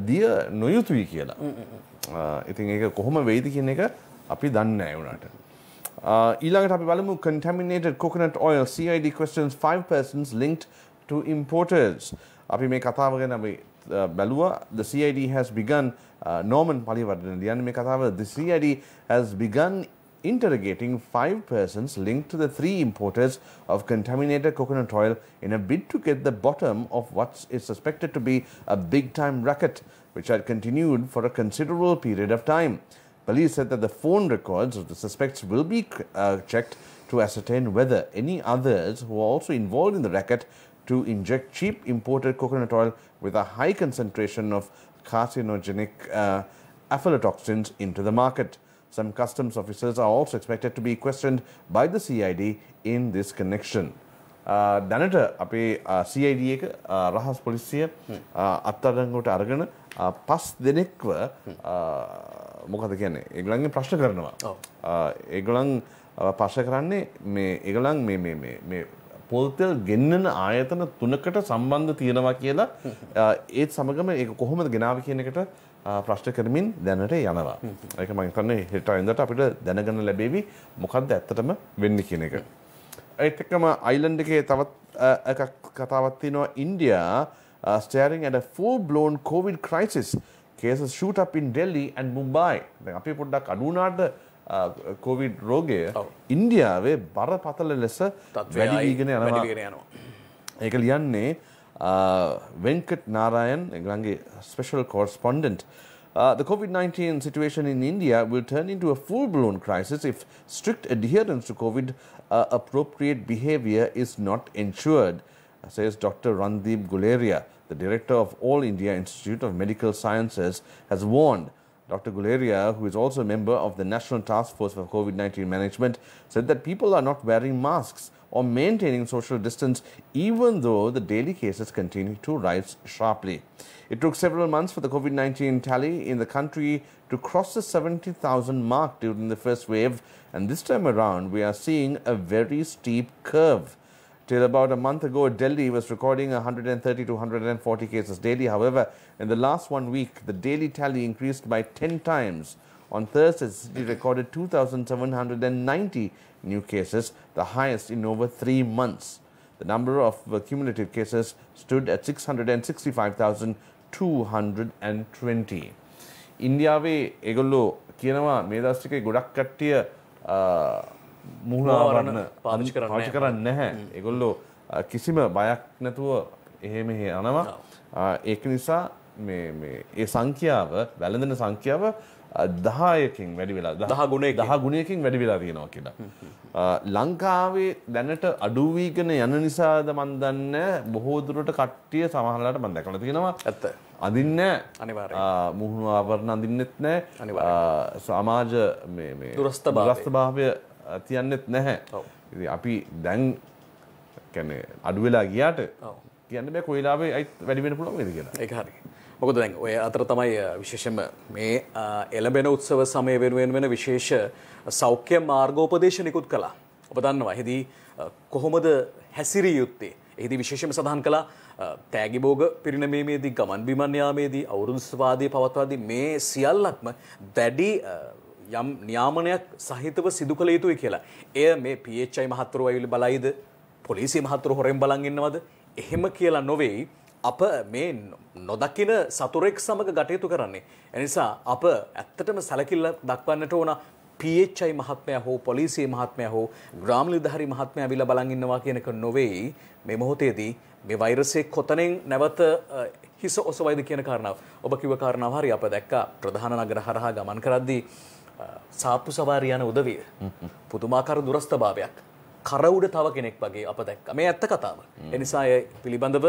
B: දිය නොයුතුයි කියලා. ඉතින් ඒක කොහොම වෙයිද කියන එක අපි දන්නේ නැහැ වුණාට. ඊළඟට අපි බලමු contaminated coconut oil CID questions 5 persons linked to importers. අපි මේ කතාව ගැන අපි බැලුවා. The CID has begun Norman Paliwardena ලියන්නේ මේ කතාව. The CID has begun interrogating 5 persons linked to the 3 importers of contaminated coconut oil in a bid to get the bottom of what is suspected to be a big-time racket, which had continued for a considerable period of time. Police said that the phone records of the suspects will be checked to ascertain whether any others who are also involved in the racket to inject cheap imported coconut oil with a high concentration of carcinogenic aflatoxins into the market. Some customs officers are also expected to be questioned by the CID in this connection. දැනට අපේ CID එක රහස් පොලිසිය අත්අඩංගුවට අරගෙන 5 දෙනෙක්ව මොකද කියන්නේ ඒගොල්ලන්ගෙන් ප්‍රශ්න කරනවා. ඒගොල්ලන් ප්‍රශ්න කරන්නේ මේ ඒගොල්ලන් මේ පොල්තෙල් ගෙන්නන ආයතන 3කට සම්බන්ධ තියෙනවා කියලා ඒත් සමගම ඒක කොහොමද ගෙනාවේ කියන එකට ප්‍රශ්න කරමින් දැනට යනවා. ඒක මම හිතන්නේ හෙට අඳට අපිට දැනගන්න ලැබෙවි මොකක්ද ඇත්තටම වෙන්නේ කියන එක. ඒත් එක්කම අයිලන්ඩ් එකේ තවත් එකක් කතාවක් තියෙනවා. India staring at a full blown COVID crisis. Cases shoot up in Delhi and Mumbai. දැන් අපි පොඩ්ඩක් අඩු වුණාට COVID රෝගය ඉන්දියාවේ බරපතල ලෙස වැඩි වීගෙන යනවා. ඒක ලියන්නේ Venkat Narayan, England's special correspondent. The COVID-19 situation in India will turn into a full-blown crisis if strict adherence to COVID-appropriate behavior is not ensured, says Dr. Randeep Guleria, the director of All India Institute of Medical Sciences, has warned. Dr. Guleria, who is also a member of the National Task Force for COVID-19 Management, said that people are not wearing masks or maintaining social distance even though the daily cases continue to rise sharply. It took several months for the COVID-19 tally in the country to cross the 70,000 mark during the first wave, and this time around we are seeing a very steep curve. Till about a month ago, Delhi was recording 130 to 140 cases daily. However, in the last 1 week, the daily tally increased by 10 times. On Thursday, the city recorded 2,790 new cases, the highest in over 3 months. The number of cumulative cases stood at 665,220. ඉන්දියාවේ ඒගොල්ලෝ කියනවා මේ දවස් ටිකේ ගොඩක් කට්ටිය මුහුණාවරණ පාවිච්චි කරන්නේ නැහැ. ඒගොල්ලෝ කිසිම බයක් නැතුව එහෙ මෙහෙ යනවා. ඒක නිසා මේ ඒ සංඛ්‍යාව වැළඳන සංඛ්‍යාව 10කින් වැඩි වෙලා 10 ගුණයකින් වැඩි වෙලා තියෙනවා කියලා. ලංකාවේ දැනට අඩු වීගෙන යන නිසාද මන් දන්නේ බොහෝ දුරට කට්ටිය සමහරලාට මම දැකලා තියෙනවා. ඇත්ත. අඳින්නේ අනිවාර්යයෙන්. මුහුණු ආවරණ අඳින්නෙත් නැහැ. සමාජ මේ දුරස්ථභාවය තියන්නෙත් නැහැ. ඉතින් අපි දැන් කියන්නේ අඩු වෙලා ගියාට කියන්න බෑ කොයිලාවේ වැඩි වෙන්න පුළුවන් වේද කියලා. ඒක හරි. මොකද දැන් ඔය අතර තමයි විශේෂයෙන්ම මේ එළඹෙන උත්සව සමය වෙනුවෙන් වෙන විශේෂ සෞඛ්‍ය මාර්ගෝපදේශ නිකුත් කළා. ඔබ දන්නවා එහිදී කොහොමද හැසිරිය යුත්තේ? එහිදී විශේෂයෙන්ම සඳහන් කළා
A: තෑගි භෝග පිරිනැමීමේදී ගමන් බිමන් යාමේදී අවුරුදු ස්වාදී පවත්වාදී මේ සියල්ලක්ම දැඩි යම් නියාමනයක් සහිතව සිදු කළ යුතුයි කියලා. එය මේ PHI මහත්වරු ඇවිල්ලා බලයිද? පොලිසිය මහත්වරු හොරෙන් බලන් ඉන්නවද? එහෙම කියලා නොවේයි. අප මේ නොදකින සතුරෙක් සමග ගටයුතු කරන්නේ. එනිසා අප ඇත්තටම සැලකිල්ල දක්වන්නට ඕන PHI මහත්මයා හෝ පොලිසිය මහත්මයා හෝ ග්‍රාම නිලධාරී මහත්මයා ඇවිල්ලා බලන් ඉන්නවා කියන එක නොවේයි. මේ මොහොතේදී මේ වෛරසයේ කොතනින් නැවත හිස ඔසවයිද කියන කාරණාව. ඔබ කිව්ව කාරණාව හරි. අප දැක්කා ප්‍රධාන නගර හරහා ගමන් කරද්දී සාප්පු සවාරි යන උදවිය පුදුමාකාර දුරස්ථභාවයක් කර උඩ තව කෙනෙක් වගේ අප දැක්කා. මේ ඇත්ත කතාව. ඒ නිසා ඒ පිළිබඳව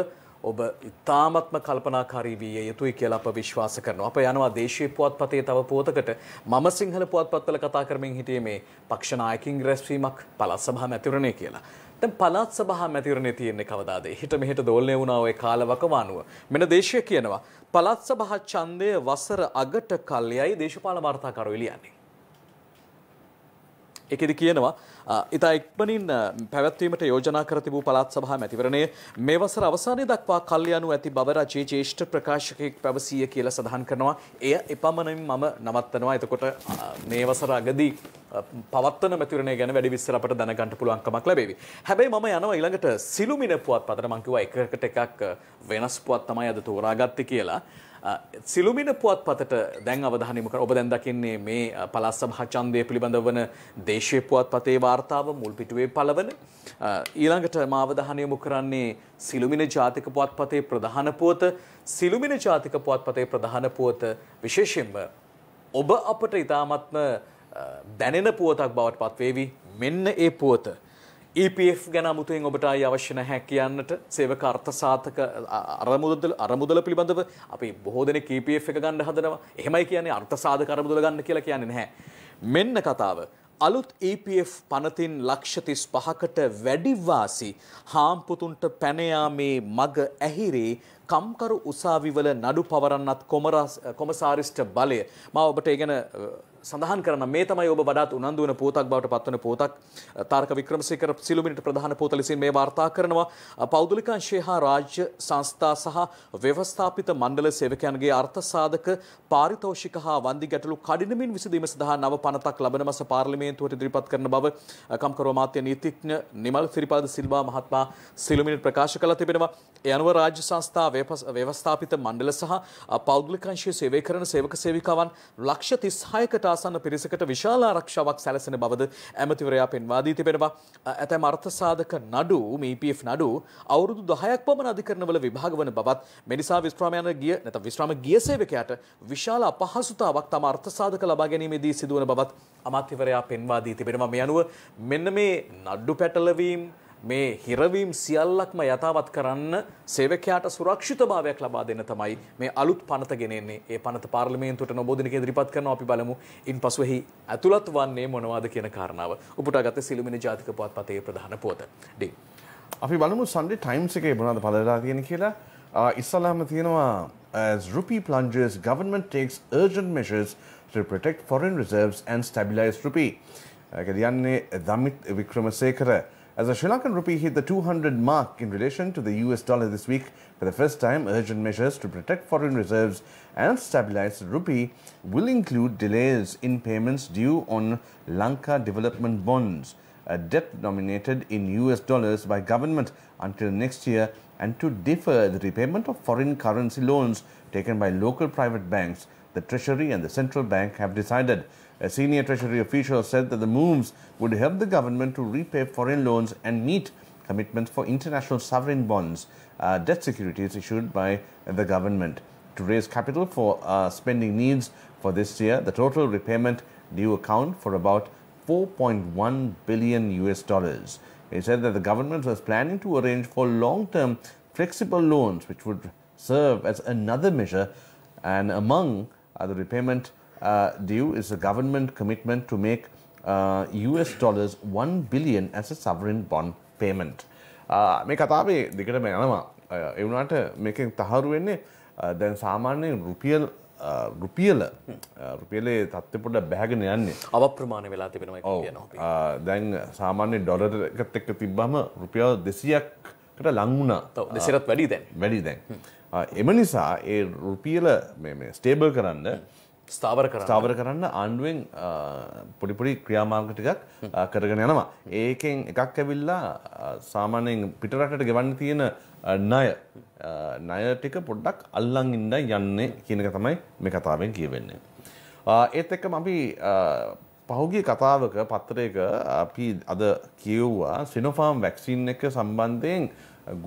A: ඔබ ඉතාමත්ම කල්පනාකාරී විය යුතුයි කියලා අප විශ්වාස කරනවා. අප යනවා දේශීය පුවත්පතේ තව පුවතකට. මම සිංහල පුවත්පත්වල කතා කරමින් හිටියේ මේ පක්ෂ නායකින් රැස්වීමක් පළාත් සභා මැතිවරණය කියලා. දැන් පළාත් සභා මැතිවරණේ තියෙන්නේ කවදාද? හිට මෙහෙට දෝලණය වුණා ඔය කාලවකවානුව. මෙන්න දේශීය කියනවා පළාත් සභා ඡන්දය වසර අගට කල්යයි දේශපාලන වාර්තාකාරයෝ එළියන්නේ. ඒකෙදි කියනවා ඉතා ඉක්මනින් පැවැත්වීමට යෝජනා කර තිබූ පළාත් සභා මැතිවරණය මේ වසර අවසානයේ දක්වා කල් යනු ඇති බව රජයේ ජ්‍යෙෂ්ඨ ප්‍රකාශකයෙක් පැවසීය කියලා සඳහන් කරනවා. එය එපමණින් මම නවත්තනවා. එතකොට මේ වසර අගදී පවත්වන මැතිවරණය ගැන වැඩි විස්තර අපට දැනගන්න පුළුවන්කමක් ලැබෙවි. හැබැයි මම යනවා ඊළඟට සිළුමිණ පුවත්පතට. මම කිව්වා එකකට එකක් වෙනස් පුවත් තමයි අද තෝරාගත්තේ කියලා. සිළුමිණ පුවත්පතට දැන් අවධානය යොමු කරලා ඔබ දැන් දකින්නේ මේ පළාත් සභා ඡන්දය පිළිබඳව වන දේශීය පුවත්පතේ වාර්තාව මුල් පිටුවේ පළවන. ඊළඟට මා අවධානය යොමු කරන්නේ සිළුමිණ ජාතික පුවත්පතේ ප්‍රධාන පුවත. සිළුමිණ ජාතික පුවත්පතේ ප්‍රධාන පුවත විශේෂයෙන්ම ඔබ අපට ඉතාමත්ම දැනෙන පුවතක් බවට පත්වේවි. මෙන්න ඒ පුවත. EPF ගැන අමුතුවෙන් ඔබට අවශ්‍ය නැහැ කියන්නට. සේවක අර්ථසාධක අරමුදල පිළිබඳව අපි බොහෝ දෙනෙක් EPF එක ගන්න හදනවා. එහෙමයි කියන්නේ අර්ථසාධක අරමුදල ගන්න කියලා කියන්නේ නැහැ. මෙන්න කතාව. අලුත් EPF පනතින් ලක්ෂ 35කට වැඩි වාසි හාම්පුතුන්ට පැන යාමේ මග ඇහිරේ කම්කරු උසාවිවල නඩු පවරන්නත් කොමසාරිස්ට බලය. මම ඔබට ඒ ගැන සඳහන් කරන මේ තමයි ඔබ වඩාත් උනන්දු වෙන පුවතක් බවට පත්වන පුවතක්. තාරක වික්‍රමසේකර සිළුමිණට ප්‍රධාන පුවත ලෙසින් මේ වාර්තා කරනවා. පෞද්ගලික අංශය හා රාජ්‍ය සංස්ථා සහ ව්‍යවස්ථාපිත මණ්ඩල සේවකයන්ගේ අර්ථ සාධක පාරිතෝෂික හා වන්දි ගැටලු කඩිනමින් විසඳීම සඳහා නව පනතක් ලබන මාස පාර්ලිමේන්තුවට ඉදිරිපත් කරන බව කම්කරු අමාත්‍ය නීතිඥ නිමල් සිරිපාද සිල්වා මහත්මයා සිළුමිණට ප්‍රකාශ කළ තිබෙනවා. ඒ අනුව රාජ්‍ය සංස්ථා ව්‍යවස්ථාපිත මණ්ඩල සහ පෞද්ගලික අංශයේ සේවය කරන සේවක සේවිකාවන් ලක්ෂ 36කට ආසන්න පිරිසකට විශාල ආරක්ෂාවක් සැලසෙන බවද ඇමතිවරයා පෙන්වා දී තිබෙනවා. ඇතැම් අර්ථ සාධක නඩු EPF නඩු අවුරුදු 10ක් පමණ අධිකරණවල විභාග වන බවත් මේ නිසා විශ්‍රාම ගිය සේවකයාට විශාල අපහසුතාවක් තම අර්ථ සාධක ලබා ගැනීමේදී සිදුවන බවත් අමාත්‍යවරයා පෙන්වා දී තිබෙනවා. මේ අනුව මෙන්න මේ නඩු පැටලවීම් මේ හිරවීම් සියල්ලක්ම යථාවත් කරන්න සේවකයාට සුරක්ෂිතභාවයක් ලබා දෙන්න තමයි මේ අලුත් පනත ගෙනෙන්නේ. ඒ පනත පාර්ලිමේන්තුවට නොබෝ දිනක ඉදිරිපත් කරනවා. අපි බලමු ඉන්පසු එහි ඇතුළත් වන්නේ මොනවාද කියන කාරණාව. උපුටාගත්තේ සිළුමිණ ජාතික පුවත්පතේ ප්‍රධාන පුවත.
B: අපි බලමු Sunday Times එකේ මොනවද පළදලා තියෙන කියලා. ඉස්සලාම තියෙනවා as rupee plunges, government takes urgent measures to protect foreign reserves and stabilize rupee. කියන්නේ Damith වික්‍රමසේකර. As the Sri Lankan rupee hit the 200 mark in relation to the US dollar this week for the first time, urgent measures to protect foreign reserves and stabilize the rupee will include delays in payments due on Lanka development bonds, a debt denominated in US dollars by government until next year, and to defer the repayment of foreign currency loans taken by local private banks. The Treasury and the Central Bank have decided. A senior Treasury official said that the moves would help the government to repay foreign loans and meet commitments for international sovereign bonds, debt securities issued by the government. To raise capital for spending needs for this year, the total repayment due account for about $4.1 billion US dollars. He said that the government was planning to arrange for long-term flexible loans, which would serve as another measure, and among the repayment due is a government commitment to make US dollars 1 billion as a sovereign bond payment. මේ කතාවේ දෙකටම යනවා. ඒ වුණාට මේකෙන් තහවුරු වෙන්නේ දැන් සාමාන්‍යයෙන් රුපියලේ තත්ත්වය පොඩ්ඩක් බැහැගෙන යන්නේ.
A: අවප්‍රමාණ වෙලා තිබෙනවා කියනවා.
B: දැන් සාමාන්‍ය ඩොලර් එකත් එක්ක තිබ්බම රුපියල් 200ක් කට ලං වුණා.
A: ඔව් දෙසිරත් වැඩි දැන්.
B: වැඩි දැන්. එම නිසා ඒ රුපියල මේ ස්ටේබල් කරන්න ස්ථාවර කරන්න ආණ්ඩුවෙන් පොඩි ක්‍රියාමාර්ග ටිකක් කරගෙන යනවා. ඒකෙන් එකක් ඇවිල්ලා සාමාන්‍යයෙන් පිටරටට ගෙවන්න තියෙන ණය ටික පොඩ්ඩක් අල්ලන් ඉන්න යන්නේ කියන එක තමයි මේ කතාවෙන් කියවෙන්නේ. ඒත් එක්කම අපි පහුගිය කතාවක පත්තරයක අපි අද කියවුවා සිනෝෆාම් වැක්සින් එක සම්බන්ධයෙන්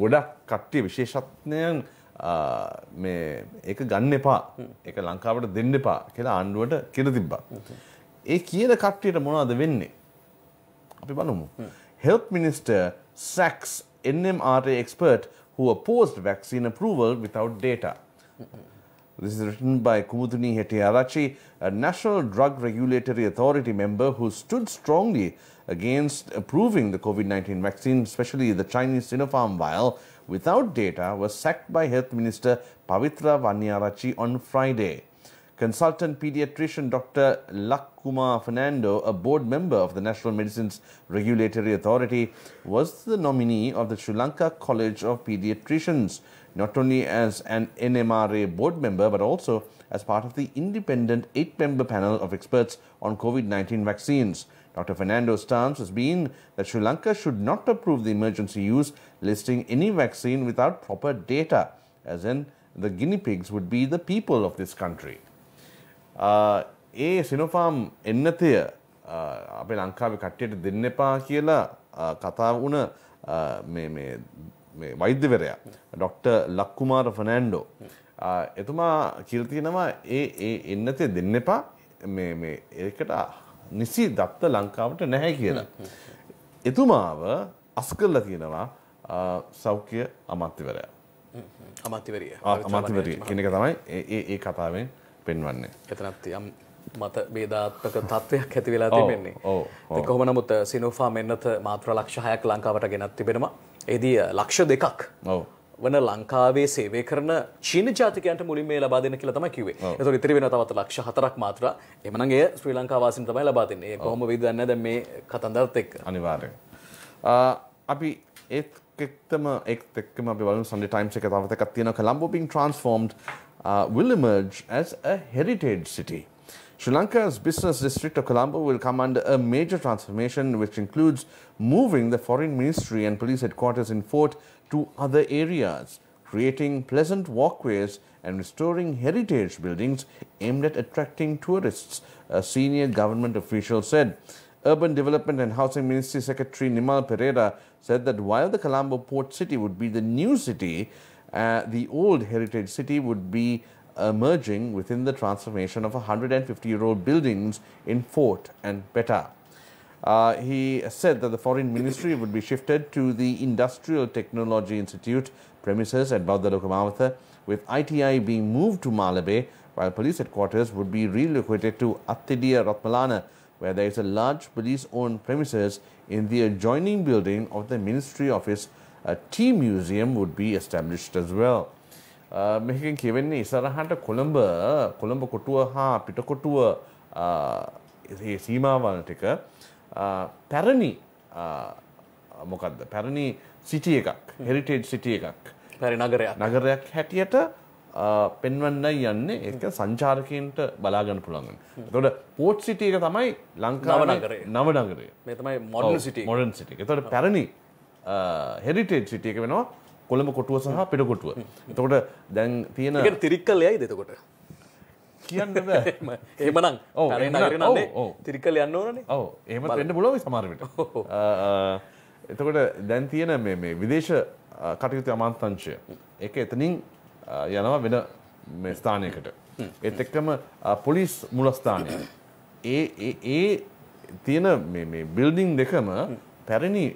B: ගොඩක් කට්ටිය විශේෂඥයන් මේ ඒක ගන්න එපා. ඒක ලංකාවට දෙන්න එපා කියලා ආණ්ඩුවට කියලා තිබ්බා. ඒ කියන කට්ටියට මොනවද වෙන්නේ? අපි බලමු. Health Minister sacks NMRA expert who opposed vaccine approval without data. This is written by Kumuduni Hettiarachchi, a National Drug Regulatory Authority member who stood strongly against approving the COVID-19 vaccine, especially the Chinese Sinopharm vial, without data, was sacked by Health Minister Pavitra Vanniyarachchi on Friday. Consultant pediatrician Dr. Lakkumar Fernando, a board member of the National Medicines Regulatory Authority, was the nominee of the Sri Lanka College of Pediatricians, not only as an NMRA board member, but also as part of the independent 8-member panel of experts on COVID-19 vaccines. Dr. Fernando's stance has been that Sri Lanka should not approve the emergency use listing any vaccine without proper data, as in the guinea pigs would be the people of this country. ඒ සිනෝෆාම් එන්නතය අපේ ලංකාවේ කට්ටියට දෙන්න එපා කියලා කතා වුණ මේ වෛද්‍යවරයා ඩොක්ටර් ලක්කුමාර ෆර්නෑන්ඩෝ එතුමා කියලා තියෙනවා ඒ එන්නතය දෙන්න එපා මේ ඒකට නිසි දත්ත ලංකාවට නැහැ කියලා. එතුමාව අස් කරලා තියෙනවා සෞඛ්‍ය අමාත්‍යවරයා. අමාත්‍යවරිය කියන එක තමයි ඒ කතාවෙන් පෙන්වන්නේ.
A: එතනත් යම් මත බේදාත්මක තත්ත්වයක් ඇති වෙලා තිබෙන්නේ. ඒ කොහොම නමුත් සිනෝෆාම් එන්නත මාත්‍ර ලක්ෂ 6ක් ලංකාවට ගෙනත් තිබෙනවා. එදී ලක්ෂ 2ක් වන ලංකාවේ සේවය කරන චීන ජාතිකයන්ට මුලින් මේ ලබා දෙන්න කියලා තමයි කිව්වේ. ඒතකොට ඉතිරි වෙන තවත් ලක්ෂ 4ක් මාත්‍රා. එමනම් එය ශ්‍රී ලංකා වාසීන් තමයි ලබා දෙන්නේ. ඒ කොහොම වෙයිද දන්නේ දැන් මේ කතන්දරත් එක්ක.
B: අනිවාර්යෙන්. අපි එක්කම අපි බලමු Sunday Times එක තවත් එකක් තියෙනවා. Colombo being transformed will emerge as a heritage city. Sri Lanka's business district of Colombo will come under a major transformation, which includes moving the foreign ministry and police headquarters in Fort to other areas, creating pleasant walkways and restoring heritage buildings aimed at attracting tourists, a senior government official said. Urban Development and Housing Ministry Secretary Nimal Pereira said that while the Colombo port city would be the new city, the old heritage city would be emerging within the transformation of 150-year-old buildings in Fort and Petta. He said that the Foreign Ministry would be shifted to the Industrial Technology Institute premises at Baudalokamawatha, with ITI being moved to Malabe, while police headquarters would be relocated to Attidia Ratmalana, where there is a large police-owned premises in the adjoining building of the Ministry office. A tea museum would be established as well. මේකෙන් කියවෙන්නේ ඉස්සරහට කොළඹ කොටුව හා පිටකොටුව ඒ සීමාවල් ටික පැරණි මොකද්ද පැරණි සිටි එකක් හෙරිටේජ් සිටි එකක් නගරයක් හැටියට පෙන්වන්නයි යන්නේ. ඒක සංචාරකයන්ට බලා ගන්න පුළුවන්. එතකොට පෝට් සිටි එක තමයි ලංකාවේ නව නගරය. මේ තමයි මොඩර්න් සිටි. මොඩර්න් සිටි. එතකොට පැරණි හෙරිටේජ් සිටි එක වෙනවා කොළඹ කොටුව සහ පිටකොටුව. එතකොට දැන් තියෙන
A: ඒක තිරික්කලයයිද එතකොට? කියන්න බෑ. එහෙමනම් පැරණි නගරේ නන්නේ තිරික්කල යන්න ඕනනේ. ඔව්. එහෙමත් වෙන්න පුළුවන් සමහර විට. එතකොට දැන් තියෙන මේ විදේශ කටයුතු අමාත්‍යාංශය ඒක එතනින් යනවා වෙන මේ ස්ථානයකට. ඒත් එක්කම පොලිස් මුලස්ථානය. ඒ තියෙන මේ බිල්ඩින් දෙකම පැරණි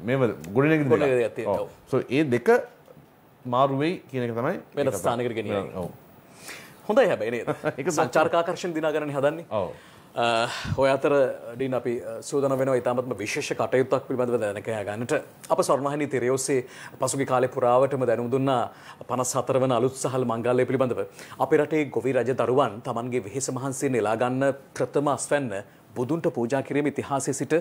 A: මේව ගොඩනැගිලි දෙකක්. සෝ ඒ දෙක මාරු වෙයි කියන එක තමයි වෙන ස්ථානයකට ගෙනියන්නේ. ඔව්. හොඳයි හැබැයි නේද? ඒක සංචාරක ආකර්ෂණ දිනා ගන්න හදන්නේ. ඔව්. ඔය අතරදී අපි සූදානම් වෙනවා ඊටමත්ම විශේෂ කටයුත්තක් පිළිබඳව දැනග ගන්නට. අප ස්වර්ණවාහිනී තිරය ඔස්සේ පසුගිය කාලේ පුරාවටම දැනුම් දුන්නා 54 වන අලුත් සහල් මංගල්‍යය පිළිබඳව. අපේ රටේ ගොවි රජ දරුවන් Tamanගේ වෙහෙස මහන්සියෙන් එලා ගන්න ප්‍රථම අස්වැන්න බුදුන්ට පූජා කිරීම ඉතිහාසයේ සිට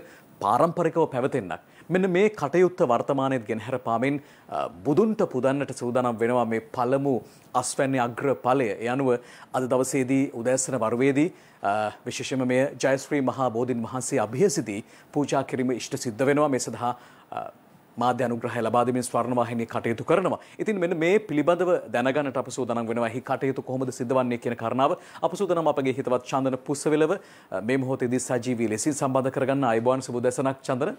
A: පාරම්පරිකව පැවතෙන්නක්. මෙන්න මේ කටයුත්ත වර්තමානයේත් ගෙනහැර පාමින් බුදුන්ට පුදන්නට සූදානම් වෙනවා මේ පළමු අස්වැන්නේ අග්‍ර ඵලය. ඒ අනුව අද දවසේදී උදෑසන වරුවේදී විශේෂයෙන්ම මේ ජයශ්‍රී මහා බෝධින් වහන්සේ අභියසිතී පූජා කිරීම ඉෂ්ට සිද්ධ වෙනවා. මේ සඳහා මාධ්‍ය අනුග්‍රහය ලබා දෙමින් ස්වර්ණවාහිනිය කටයුතු කරනවා. ඉතින් මෙන්න මේ පිළිබඳව දැනගන්නට අප සූදානම් වෙනවා. එහි කටයුතු කොහොමද සිද්ධවන්නේ කියන කාරණාව අප සූදානම් අපගේ හිතවත් චන්දන පුස්සවෙලව මේ මොහොතේදී සජීවී ලෙසින් සම්බන්ධ කරගන්න. ආයුබෝවන් සුබ උදෑසනක් චන්දන.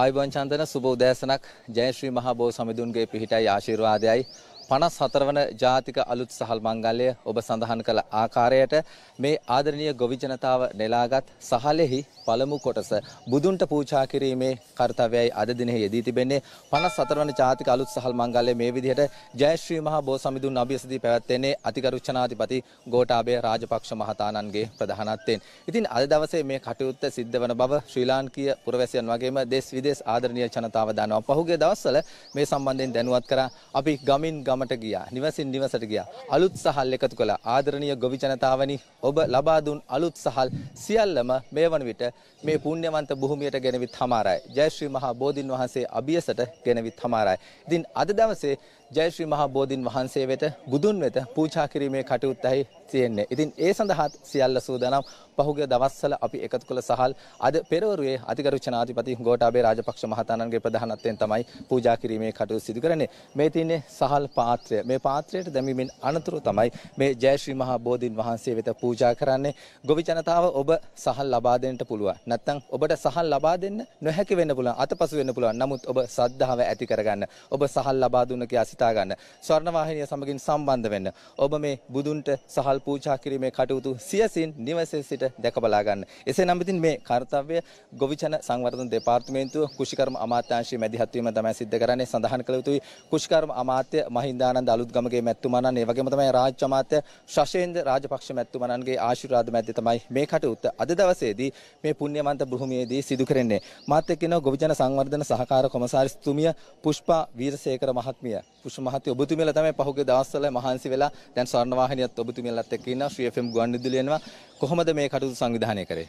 H: ආයුබෝවන් චන්දන සුබ උදෑසනක්. ජයශ්‍රී මහා බෝ සමිඳුන්ගේ පිහිටයි ආශිර්වාදයයි 54 වන ජාතික අලුත් සහල් මංගල්‍ය ඔබ සඳහන් කළ ආකාරයට මේ ආදරණීය ගොවි ජනතාව නෙලාගත් සහලෙහි පළමු කොටස බුදුන්ට පූජා කිරීමේ කාර්යයයි අද දිනෙහි යෙදී තිබෙන්නේ. 54 වන ජාතික අලුත් සහල් මංගල්‍ය මේ විදිහට ජයශ්‍රී මහා බෝ සමිඳුන් අභියසදී පැවැත්වෙන්නේ අතිගරු ජනාධිපති ගෝඨාභය රාජපක්ෂ මහතාණන්ගේ ප්‍රධානත්වයෙන්. ඉතින් අද දවසේ මේ කටයුත්ත සිද්ධ වන බව ශ්‍රී ලාංකීය පුරවැසියන් වගේම දේශ විදේශ ආදරණීය ජනතාව දන්නවා. පහුගිය දවස්වල මේ සම්බන්ධයෙන් දැනුවත් කරා. අපි ගමින් ගමට ගියා, නිවසින් නිවසට ගියා. අලුත් සහල් එකතු කළ ආදරණීය ගොවි ජනතාවනි, ඔබ ලබා දුන් අලුත් සහල් සියල්ලම මේ වන විට මේ පුණ්‍යවන්ත භූමියට ගෙනවිත් හමාරයි. ජයශ්‍රී මහා බෝධින් වහන්සේ අභියසට ගෙනවිත් හමාරයි. ඉතින් අද දවසේ ජයශ්‍රී මහා බෝධින් වහන්සේ වෙත බුදුන් වෙත පූජා කිරීමේ කටයුත්තයි තියෙන්නේ. ඉතින් ඒ සඳහා සියල්ල සූදානම්. පහුගිය දවස්වල අපි එකතු කළ සහල් අද පෙරවරුවේ අතිගරු ජනාධිපති ගෝඨාභය රාජපක්ෂ මහතාණන්ගේ ප්‍රධානත්වයෙන් තමයි පූජා කිරීමේ කටයුතු සිදු කරන්නේ. මේ තින්නේ සහල් පාත්‍රය. මේ පාත්‍රයට දැමීමෙන් අනතුරු තමයි මේ ජයශ්‍රී මහා බෝධින් වහන්සේ වෙත පූජා කරන්නේ. ගොවි ජනතාව ඔබ සහල් ලබා දෙන්නට පුළුවන්. නැත්නම් ඔබට සහල් ලබා දෙන්න නොහැකි වෙන්න පුළුවන්. අතපසු වෙන්න පුළුවන්. නමුත් ඔබ ශ්‍රද්ධාව ඇති කරගන්න. ඔබ සහල් ලබා දුන්න කියා සිතා ගන්න. ස්වර්ණවාහිනිය සමගින් සම්බන්ධ වෙන්න. ඔබ මේ බුදුන්ට සහල් පූජා කිරීමේ කටයුතු සියසින් නිවසේ සිට දැක බලා ගන්න. එසේනම් ඉතින් මේ කාර්යය ගොවිජන සංවර්ධන දෙපාර්තමේන්තුව කුෂිකර්ම අමාත්‍යාංශයේ මැදිහත් වීම තමයි සිද්ධ කරන්නේ. සඳහන් කළ යුතුයි කුෂිකර්ම අමාත්‍ය මහින්දානන්ද අලුත්ගමගේ මැතිතුමාණන්, ඒ වගේම තමයි රාජ්‍ය අමාත්‍ය ශෂේන්ද්‍ර රාජපක්ෂ මැතිතුමාණන්ගේ ආශිර්වාද මැද්දේ තමයි මේ කටයුත්ත අද දවසේදී මේ පුණ්‍යවන්ත භූමියේදී සිදු කරන්නේ. මාත් එක්ක ඉන්නවා ගොවිජන සංවර්ධන සහකාර කොමසාරිස්තුමිය පුෂ්පා වීරසේකර මහත්මිය. පුෂ්පා මහත්මිය ඔබතුමියලා තමයි පහුගිය දවස්වල මහන්සි වෙලා දැන් ස්වර්ණවාහිනියත් ඔබතුමියලාත් එක්ක ඉන්නවා. ශ්‍රී FM ගුවන්විදුලිය එනවා. කොහොමද මේ කටයුතු සංවිධානය කරේ?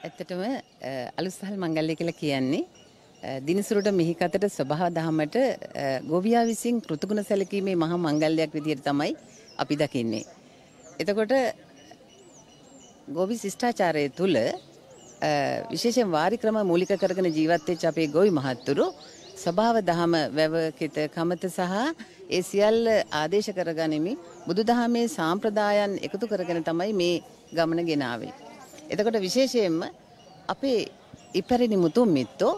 I: ඇත්තටම අලුත් සහල් මංගල්‍ය කියලා කියන්නේ දිනසුරට මිහිකතට ස්වභාව දහමට ගෝවියා විසින් කෘතගුණ සැලකීමේ මහා මංගල්‍යයක් විදිහට තමයි අපි දකින්නේ. එතකොට ගෝවි ශිෂ්ටාචාරය තුල විශේෂයෙන් වාරි ක්‍රම මූලික කරගෙන ජීවත් වෙච්ච අපේ ගෝවි මහත්තුරු ස්වභාව දහම වැව කිත කමත සහ ඒ සියල්ල ආදේශ කරගනිමින් බුදුදහමේ සාම්ප්‍රදායන් එකතු කරගෙන තමයි මේ ගමන ගෙනාවේ. එතකොට විශේෂයෙන්ම අපේ ඉපරිණි මුතුන් මිත්තෝ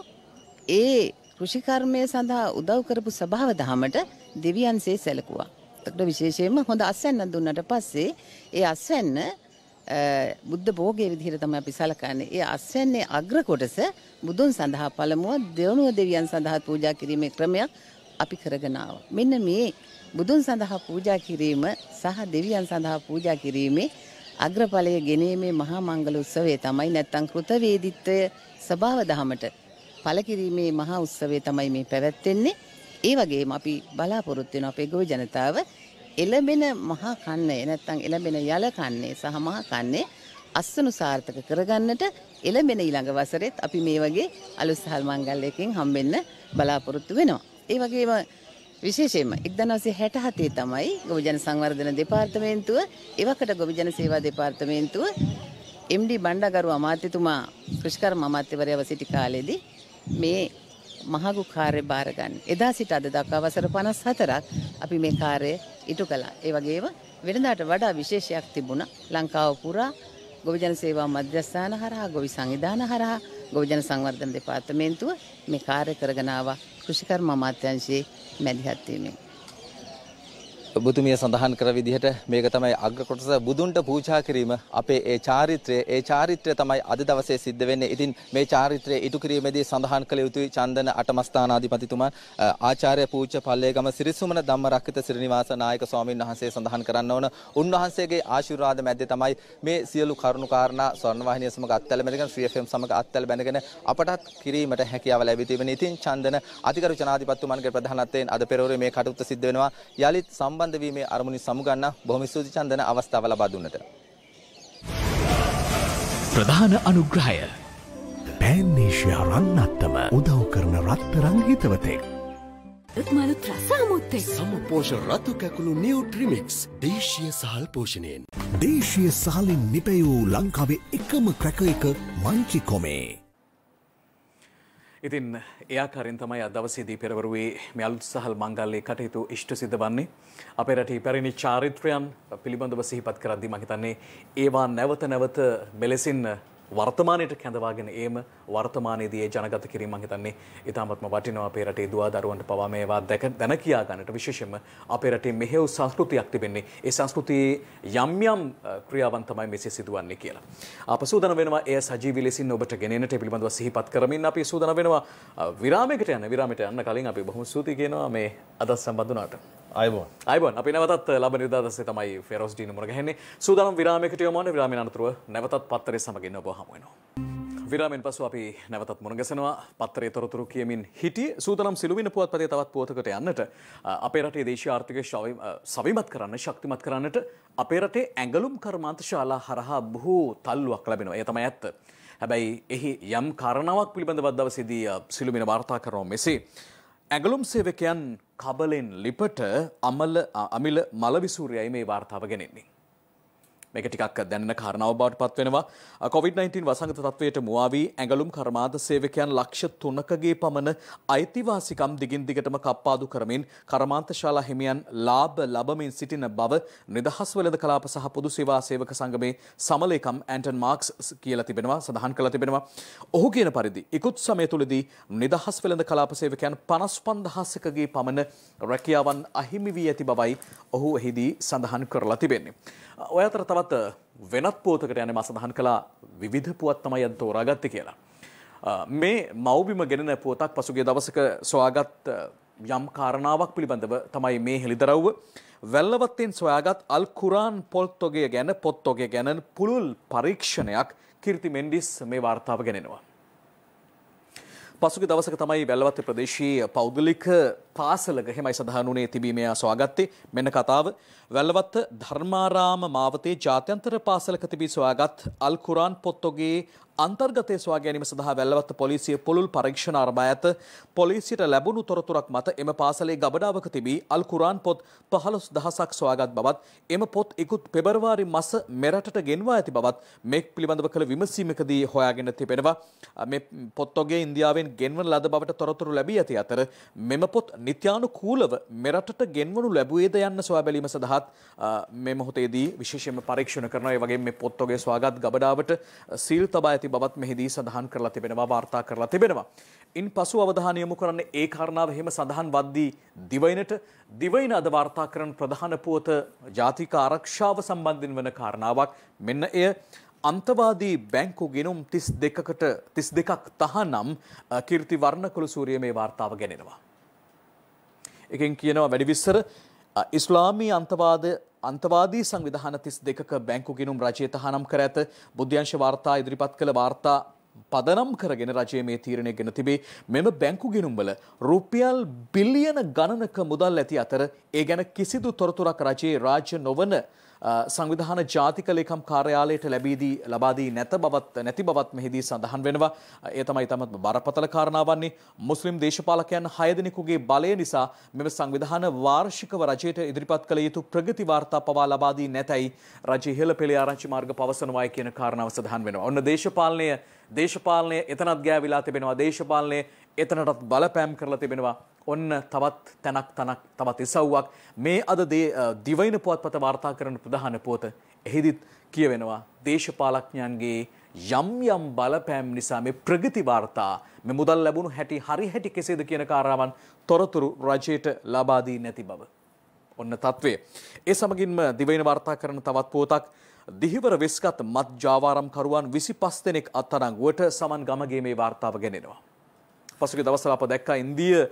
I: ඒ කෘෂිකර්මය සඳහා උදව් කරපු ස්වභාව දහමට දෙවියන්සේ සැලකුවා. එතකොට විශේෂයෙන්ම හොඳ අස්වැන්න දුන්නට පස්සේ ඒ අස්වැන්න බුද්ධ භෝගයේ විදිහට තමයි අපි සලකන්නේ. ඒ අස්වැන්නේ අග්‍ර කොටස බුදුන් සඳහා පළමුව දෙවනුව දෙවියන් සඳහා පූජා කිරීමේ ක්‍රමයක් අපි කරගෙන ආවා. මෙන්න මේ බුදුන් සඳහා පූජා කිරීම සහ දෙවියන් සඳහා පූජා කිරීමේ අග්‍රඵලයේ ගෙනීමේ මහා මංගල උත්සවය තමයි නැත්නම් කෘතවේදීත්වය ස්වභාව දහමට ඵල කිරීමේ මහා උත්සවය තමයි මේ පැවැත්වෙන්නේ. ඒ වගේම අපි බලාපොරොත්තු වෙන අපේ ගොවි ජනතාව එළඹෙන මහා කන්නේ නැත්නම් එළඹෙන යල කන්නේ සහ මහා කන්නේ අස්වනු සාර්ථක කරගන්නට එළඹෙන ඊළඟ වසරෙත් අපි මේ වගේ අලුත් සහල් මංගල්‍යයකින් හම්බෙන්න බලාපොරොත්තු වෙනවා. ඒ වගේම විශේෂයෙන්ම 1967 තමයි ගොවිජන සංවර්ධන දෙපාර්තමේන්තුව එවකට ගොවිජන සේවා දෙපාර්තමේන්තුව MD බණ්ඩාගරු අමාත්‍යතුමා කෘෂිකර්ම අමාත්‍යවරයව සිටි කාලෙදී මේ මහගු කාර්ය බාර ගන්න. එදා සිට අද දක්වා වසර 54ක් අපි මේ කාර්යය ඉටු කළා. ඒ වගේම වෙනදාට වඩා විශේෂයක් තිබුණා. ලංකාව පුරා ගොවිජන සේවා මධ්‍යස්ථාන හරහා ගොවි සංවිධාන හරහා ගොවිජන සංවර්ධන දෙපාර්තමේන්තුව මේ කාර්ය කරගෙන ආවා කෘෂිකර්ම අමාත්‍යාංශයේ මැදිහත් වීමෙන්.
H: ඔබතුමිය සඳහන් කර විදිහට මේක තමයි අග්‍ර කොටස බුදුන්ට පූජා කිරීම අපේ ඒ චාරිත්‍රය තමයි අද දවසේ සිද්ධ වෙන්නේ. ඉතින් මේ චාරිත්‍රය ඉටු කිරීමේදී සඳහන් කළ යුතුයි චන්දන අටමස්ථානාධිපතිතුමා ආචාර්ය පූජ්‍ය පල්ලේගම සිරිසුමන ධම්මරක්කිත ශ්‍රීනිවාස නායක ස්වාමීන් වහන්සේ සඳහන් කරන්න ඕන. උන්වහන්සේගේ ආශිර්වාද මැද්දේ තමයි මේ සියලු කරුණු කාරණා ස්වර්ණවාහිනිය සමග අත්හැල බැඳගෙන ශ්‍රී FM සමග අත්හැල බැඳගෙන අපටත් කිරීමට හැකියාව ලැබී තිබෙන. ඉතින් චන්දන අතිගරු ජනාධිපතිතුමන්ගේ ප්‍රධානත්වයෙන් අද පෙරවරුවේ මේ කටයුත්ත සිද්ධ වෙනවා. යලිත් සම්බන්ධ සම්බන්ධ වීමේ අරමුණින් සමුගන්නා බොහොම ස්තුතියි චන්දන අවස්ථාව ලබා දුන්නට.
J: ප්‍රධාන අනුග්‍රහය පෑන්නේෂයා රන්නත්තම උදව් කරන රත්තරන් හිතවතෙක්.
K: මලුත් රසාමුත්තේ
J: සමපෝෂ රතු කැකුළු නිව්ට්‍රිමික්ස් දේශීය සහල් පෝෂණයෙන්. දේශීය සහලින් නිපැයූ ලංකාවේ එකම ක්‍රැක එක මංචි කොමේ.
A: ඉතින් එයාකාරයෙන් තමයි අද දවසේදී පෙරවරුවේ මේ අලුත් සහල් මංගල්‍යයේ කටයුතු ඉෂ්ට සිද්ධ වන්නේ. අපේ රටේ පැරණි චාරිත්‍රයන් පිළිබඳව සිහිපත් කරද්දී මම හිතන්නේ ඒවා නැවත නැවත මෙලෙසින් වර්තමානයට කැඳවාගෙන ඒම වර්තමානයේදී ඒ ජනගත කිරීම මම හිතන්නේ ඉතාමත්ම වටිනවා අපේ රටේ දුවා දරුවන්ට පවා මේවා දැන කියා ගන්නට විශේෂයෙන්ම අපේ රටේ මෙහෙයු සංස්කෘතියක් තිබෙන්නේ ඒ සංස්කෘතියේ යම් යම් ක්‍රියාවන් තමයි මෙසේ සිදුවන්නේ කියලා. අප සූදානම් වෙනවා එය සජීවී ලෙසින් ඔබට ගෙනෙන්නට පිළිබඳව සිහිපත් කරමින් අපි සූදානම් වෙනවා විරාමයකට යන්න. විරාමයට යන්න කලින් අපි බොහොම ස්තුතියි කියනවා මේ අදත් සම්බන්ධ වුණාට. අයිබෝන් අපි නැවතත් ලබන නිදාදස්සේ තමයි ෆෙරෝස් ඩීන මුණ ගැහෙන්නේ. සූදානම් විරාමයකට යමු. විරාමයෙන් අනතුරුව නැවතත් පත්තරේ සමගින් ඔබ හමු වෙනවා. විරාමයෙන් පසු අපි නැවතත් මුණ ගැසෙනවා. පත්තරේ තොරතුරු කියමින් සිටියේ සූදානම් සිළුමිණ පුවත්පතේ තවත් පුවතකට යන්නට අපේ රටේ දේශීය ආර්ථිකය සවිමත් කරන්න ශක්තිමත් කරන්නට අපේ රටේ ඇඟලුම් කර්මාන්ත ශාලා හරහා බොහෝ තල්ලුවක් ලැබෙනවා. ඒ තමයි ඇත්ත. හැබැයි එහි යම් කාරණාවක් පිළිබඳව දවසේදී සිළුමිණ වාර්තා කරනවා මෙසේ ඇඟලුම් සේවකයන් කබලෙන් ලිපට අමිල මලවිසූරියයි මේ වාර්තාව ගෙනෙන්නේ. මේක ටිකක් දැනෙන කාරණාවක් බවට පත් වෙනවා. COVID-19 වසංගත තත්වයට මුවා වී ඇඟලුම් කර්මාන්ත සේවකයන් ලක්ෂ 3කගේ පමණ අයිතිවාසිකම් දිගින් දිගටම කප්පාදු කරමින් කර්මාන්ත ශාලා හිමියන් ලාභ ලබමින් සිටින බව නිදහස් වෙළඳ කලාප සහ පොදු සේවා සේවක සංගමේ සමලේකම් ඇන්ටන් මාක්ස් කියලා තිබෙනවා සඳහන් කළා තිබෙනවා. ඔහු කියන පරිදි ඉක්ුත් සමය තුලදී නිදහස් වෙළඳ කලාප සේවකයන් 55000කගේ පමණ රැකියාවන් අහිමි වී ඇති බවයි ඔහු එහිදී සඳහන් කරලා තිබෙන්නේ. ඔය අතර තවත් වෙනත් පුවතකට යන්නේ මා සඳහන් කළා විවිධ පුවත් තමයි අද තෝරාගත්තේ කියලා. මේ මව්බිම ගෙනෙන පුවතක් පසුගිය දවසක සොයාගත් යම් කාරණාවක් පිළිබඳව තමයි මේ හෙළිදරව්ව. වැල්ලවත්තෙන් සොයාගත් අල් කුරාන් පොත්තොගය ගැන පුළුල් පරීක්ෂණයක් කීර්ති මෙන්ඩිස් මේ වාර්තාව ගෙනෙනවා. පසුගිය දවසක තමයි වැල්ලවත්ත ප්‍රදේශයේ පෞද්ගලික පාසලක හිමයි සඳහන් වුණේ තිබීමේ සොයාගත්තේ. මෙන්න කතාව. වැල්ලවත්ත ධර්මාරාම මාවතේ ජාත්‍යන්තර පාසලක තිබී සොයාගත් අල් කුරාන් පොත්තොගේ අන්තර්ගතයේ සොයා ගැනීම සඳහා වැල්ලවත්ත පොලිසිය පුළුල් පරීක්ෂණ ආරම්භ ඇත. පොලිසියට ලැබුණු තොරතුරක් මත එම පාසලේ ගබඩාවක තිබී අල් කුරාන් පොත් 15000ක් සොයාගත් බවත් එම පොත් ඉක්ුත් පෙබරවාරි මාස මෙරටට ගෙන්වා ඇති බවත් මේ පිළිබඳව කළ විමසීමකදී හොයාගෙන තිබෙනවා. මේ පොත්තොගේ ඉන්දියාවෙන් ගෙන්වන ලද බවට තොරතුරු ලැබී ඇති අතර මෙම පොත් නිත්‍යානුකූලව මෙරටට ගෙන්වනු ලැබුවේද යන්න සොයා බැලීම සඳහාත් මේ මොහොතේදී විශේෂයෙන්ම පරීක්ෂණ කරනවා. ඒ වගේම මේ පොත්තොගේ සොයාගත් ගබඩාවට සීල් තබා ඇති බවත් මෙහිදී සඳහන් කරලා තිබෙනවා වාර්තා කරලා තිබෙනවා. ඉන් පසු අවධානය යොමු කරන්නේ ඒ කාරණාව එහෙම සඳහන් වද්දී දිවයින අද වාර්තා කරන ප්‍රධාන පුවත ජාතික ආරක්ෂාව සම්බන්ධයෙන් වන කාරණාවක්. මෙන්න එය අන්තවාදී බැංකු ගෙනුම් 32ක් තහනම් කීර්ති වර්ණකුළු සූරිය මේ වාර්තාව ගෙනෙනවා. එකෙන් කියනවා වැඩි විස්තර ඉස්ලාමී අන්තවාදී සංවිධාන 32ක බැංකු ගිණුම් රජය තහනම් කර ඇත. බුද්ධ්‍යංශ වාර්තා ඉදිරිපත් කළ වාර්තා පදනම් කරගෙන රජය මේ තීරණය ගෙන තිබේ. මෙම බැංකු ගිණුම්වල රුපියල් බිලියන ගණනක මුදල් ඇති අතර ඒ ගැන කිසිදු තොරතුරක් රජයේ රාජ්‍ය නොවන සංවිධාන ජාතික ලේකම් කාර්යාලයට ලබා දී නැති බවත් මෙහිදී සඳහන් වෙනවා. ඒ තමයි තමත් බරපතල කාරණාවන්නේ. මුස්ලිම් දේශපාලකයන් 6 දෙනෙකුගේ බලය නිසා මෙම සංවිධාන වාර්ෂිකව රජයට ඉදිරිපත් කළ යුතු ප්‍රගති වාර්තා පවා ලබා දී නැතයි රජයේ ඉහළ පෙළේ ආරංචි මාර්ග පවසනවායි කියන කාරණාව සඳහන් වෙනවා. ඔන්න දේශපාලනය එතනත් ගෑවිලා තිබෙනවා. දේශපාලනය එතනටත් බලපෑම් කරලා තිබෙනවා. ඔන්න තවත් ඉසව්වක් මේ අද දිවයින පුවත්පත වාර්තා කරන ප්‍රධාන පුවත. එහිදීත් කියවෙනවා දේශපාලඥයන්ගේ යම් බලපෑම් නිසා මේ ප්‍රගති වාර්තා මේ මුදල් ලැබුණු හැටි කෙසේද කියන කාරණාවන් තොරතුරු රජයට ලබා දී නැති බව. ඔන්න තත්වය. ඒ සමගින්ම දිවයින වාර්තා කරන තවත් පුවතක් දිහිවර වෙස්ගත් මත් ජාවාරම්කරුවන් 25 දෙනෙක් අත්අඩංගුවට සමන් ගමගේ මේ වාර්තාව ගෙනෙනවා. පසුගිය දවස්වල අප දැක්කා ඉන්දිය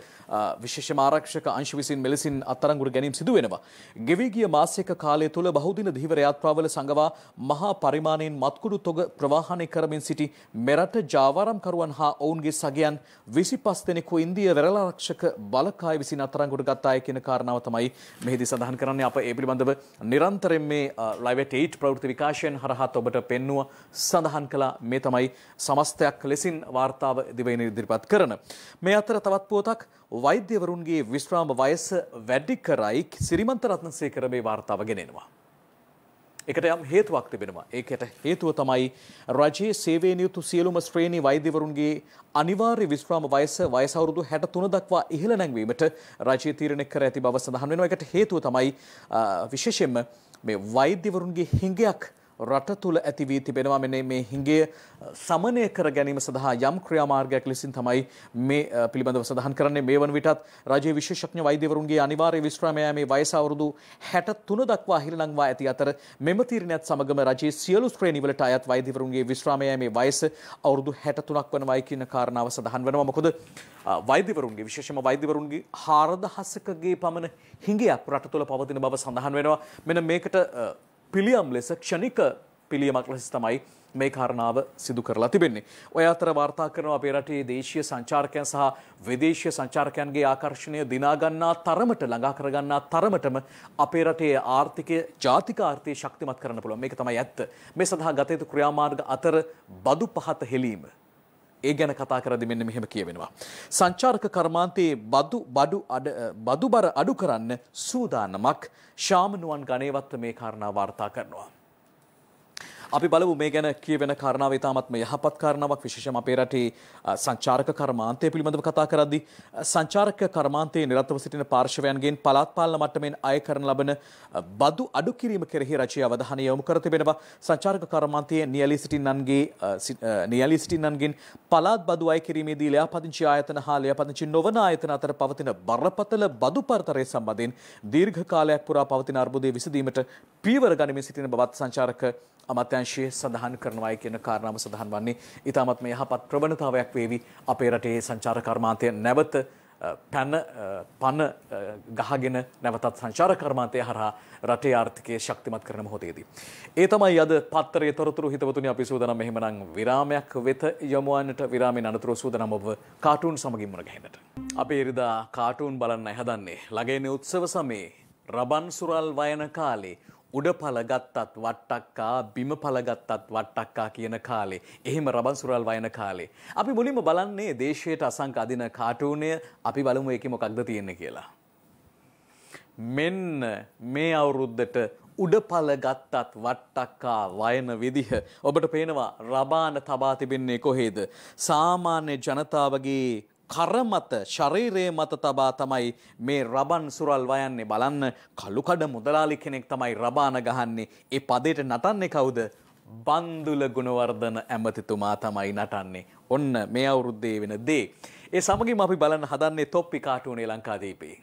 A: විශේෂ ආරක්ෂක අංශ විසින් මෙලෙසින් අත්අඩංගුවට ගැනීම සිදු වෙනවා. ගෙවී ගිය මාසික කාලය තුළ බහුදින ධීවර යාත්‍රාවල සංගවා මහා පරිමාණයෙන් මත්කුඩු තොග ප්‍රවාහනය කරමින් සිටි මෙරට ජාවාරම්කරුවන් හා ඔවුන්ගේ සගයන් 25 දෙනෙකු ඉන්දිය වෙරළාරක්ෂක බලකාය විසින් අත්අඩංගුවට ගත්තාය කියන කාරණාව තමයි මෙහිදී සඳහන් කරන්නේ. අප ඒ පිළිබඳව නිරන්තරයෙන් මේ Live at 8 ප්‍රවෘත්ති විකාශයෙන් හරහා ඔබට පෙන්නුව සඳහන් කළා. මේ තමයි සමස්තයක් ලෙසින් වාර්තාව දිවයින ඉදිරිපත් කරන. මේ අතර තවත් පුවතක් වෛද්‍යවරුන්ගේ විශ්‍රාම වයස වැඩි කරයි සිරිමන්ත රත්නසේකර මේ වාර්තාව ගෙනෙනවා. ඒකට යම් හේතුවක් තිබෙනවා. ඒකට හේතුව තමයි රජයේ සේවයේ නියුතු සියලුම ශ්‍රේණි වෛද්‍යවරුන්ගේ අනිවාර්ය විශ්‍රාම වයස අවුරුදු 63 දක්වා ඉහළ නැංවීමට රජය තීරණය කර ඇති බව සඳහන් වෙනවා. ඒකට හේතුව තමයි විශේෂයෙන්ම මේ වෛද්‍යවරුන්ගේ හිඟයක් රට තුල ඇති වී තිබෙනවා. මෙන්න මේ හිඟය සමනය කර ගැනීම සඳහා යම් ක්‍රියාමාර්ගයක් ලෙසින් තමයි මේ පිළිබඳව සඳහන් කරන්නේ. මේ වන විටත් රජයේ විශේෂඥ වෛද්‍යවරුන්ගේ අනිවාර්ය විශ්‍රාම යාමේ වයස අවුරුදු 63 දක්වා ඉහළ නංවා ඇති අතර මෙම තීරණයත් සමගම රජයේ සියලු ශ්‍රේණිවලට අයත් වෛද්‍යවරුන්ගේ විශ්‍රාම යාමේ වයස අවුරුදු 63ක් වනවායි කියන කාරණාව සඳහන් වෙනවා. මොකද වෛද්‍යවරුන්ගේ විශේෂම වෛද්‍යවරුන්ගේ 4000කගේ පමණ හිඟයක් රට තුල පවතින බව සඳහන් වෙනවා. මෙන්න මේකට පිළියම් ලෙස ක්ෂණික පිළියමක් ලෙස තමයි මේ කාරණාව සිදු කරලා තිබෙන්නේ. ඔය අතර වාර්තා කරනවා අපේ රටේ දේශීය සංචාරකයන් සහ විදේශීය සංචාරකයන්ගේ ආකර්ෂණය දිනා ගන්නා තරමට ළඟා කර ගන්නා තරමටම අපේ රටේ ආර්ථිකය ජාතික ආර්ථිකය ශක්තිමත් කරන්න පුළුවන්. මේක තමයි ඇත්ත. මේ සඳහා ගත යුතු ක්‍රියාමාර්ග අතර බදු පහත හෙලීම. ඒ ගැන කතා කරද්දී මෙන්න මෙහෙම කියවෙනවා. සංචාරක කර්මාන්තයේ බදු බර අඩු කරන්න සූදානමක් ශාමනුවන් ගණේවත් මේ කාරණා වාර්තා කරනවා. අපි බලමු මේ ගැන කියවෙන කාරණාව ඉතාමත්ම යහපත් කාරණාවක්. විශේෂම අපේ රටේ සංචාරක කර්මාන්තය පිළිබඳව කතා කරද්දී සංචාරක කර්මාන්තයේ නිරතව සිටින පාර්ශවයන්ගෙන් පළාත් පාලන මට්ටමින් අය කරන ලබන බදු අඩු කිරීම කෙරෙහි රජය අවධානය යොමු කර තිබෙනවා. සංචාරක කර්මාන්තයේ නියැලී සිටින්නන්ගෙන් පළාත් බදු අය කිරීමේදී ලියාපදිංචි ආයතන හා ලියාපදිංචි නොවන ආයතන අතර පවතින බරපතල බදු පරතරය සම්බන්ධයෙන් දීර්ඝ කාලයක් පුරා පවතින අර්බුදය විසඳීමට පියවර ගනිමින් සිටින බවත් සංචාරක අමාත්‍යාංශයේ සඳහන් කරනවායි කියන කාරණාව සඳහන් වන්නේ ඉතාමත්ම යහපත් ප්‍රවණතාවයක් වේවි. අපේ රටේ සංචාර කර්මාන්තය නැවත පන ගහගෙන නැවතත් සංචාර කර්මාන්තය හරහා රටේ ආර්ථිකය ශක්තිමත් කරන මොහොතේදී. ඒ තමයි අද පත්තරයේ තොරතුරු. හිතවතුනි අපි සූදානම් එහෙමනම් විරාමයක් වෙත යමුවන්නට. විරාමයෙන් අනතුරු සූදානම් ඔබ කාටුන් සමගින් මුණ ගැහෙන්නට. අපි ඉරිදා කාටුන් බලන්න හදන්නේ. ළඟ උත්සව සමයේ රබන් සුරල් වයන කාලේ උඩපල ගත්තත් වට්ටක්කා බිම පල ගත්තත් වට්ටක්කා කියන කාලේ. එහෙම රබන් සුරල් වයන කාලේ. අපි මුලින්ම බලන්නේ දේශයට අසංක අදින කාටූනය. අපි බලමු ඒකේ මොකක්ද තියෙන්නේ කියලා. මෙන්න මේ අවුරුද්දට උඩපල ගත්තත් වට්ටක්කා වයන විදිහ ඔබට පේනවා. රබාන තබා තිබෙන්නේ කොහේද? සාමාන්‍ය ජනතාවගේ කර මත ශරීරයේ මත තබා තමයි මේ රබන් සුරල් වයන්නේ. බලන්න කළුකඩ මුදලාලි කෙනෙක් තමයි රබාන ගහන්නේ. ඒ පදයට නටන්නේ කවුද? බන්දුල ගුණවර්ධන ඇමතිතුමා තමයි නටන්නේ. ඔන්න මේ අවුරුද්දේ වෙන දේ. ඒ සමගින්ම අපි බලන්න හදන්නේ තොප්පි කාටුනේ ලංකාදීපේ.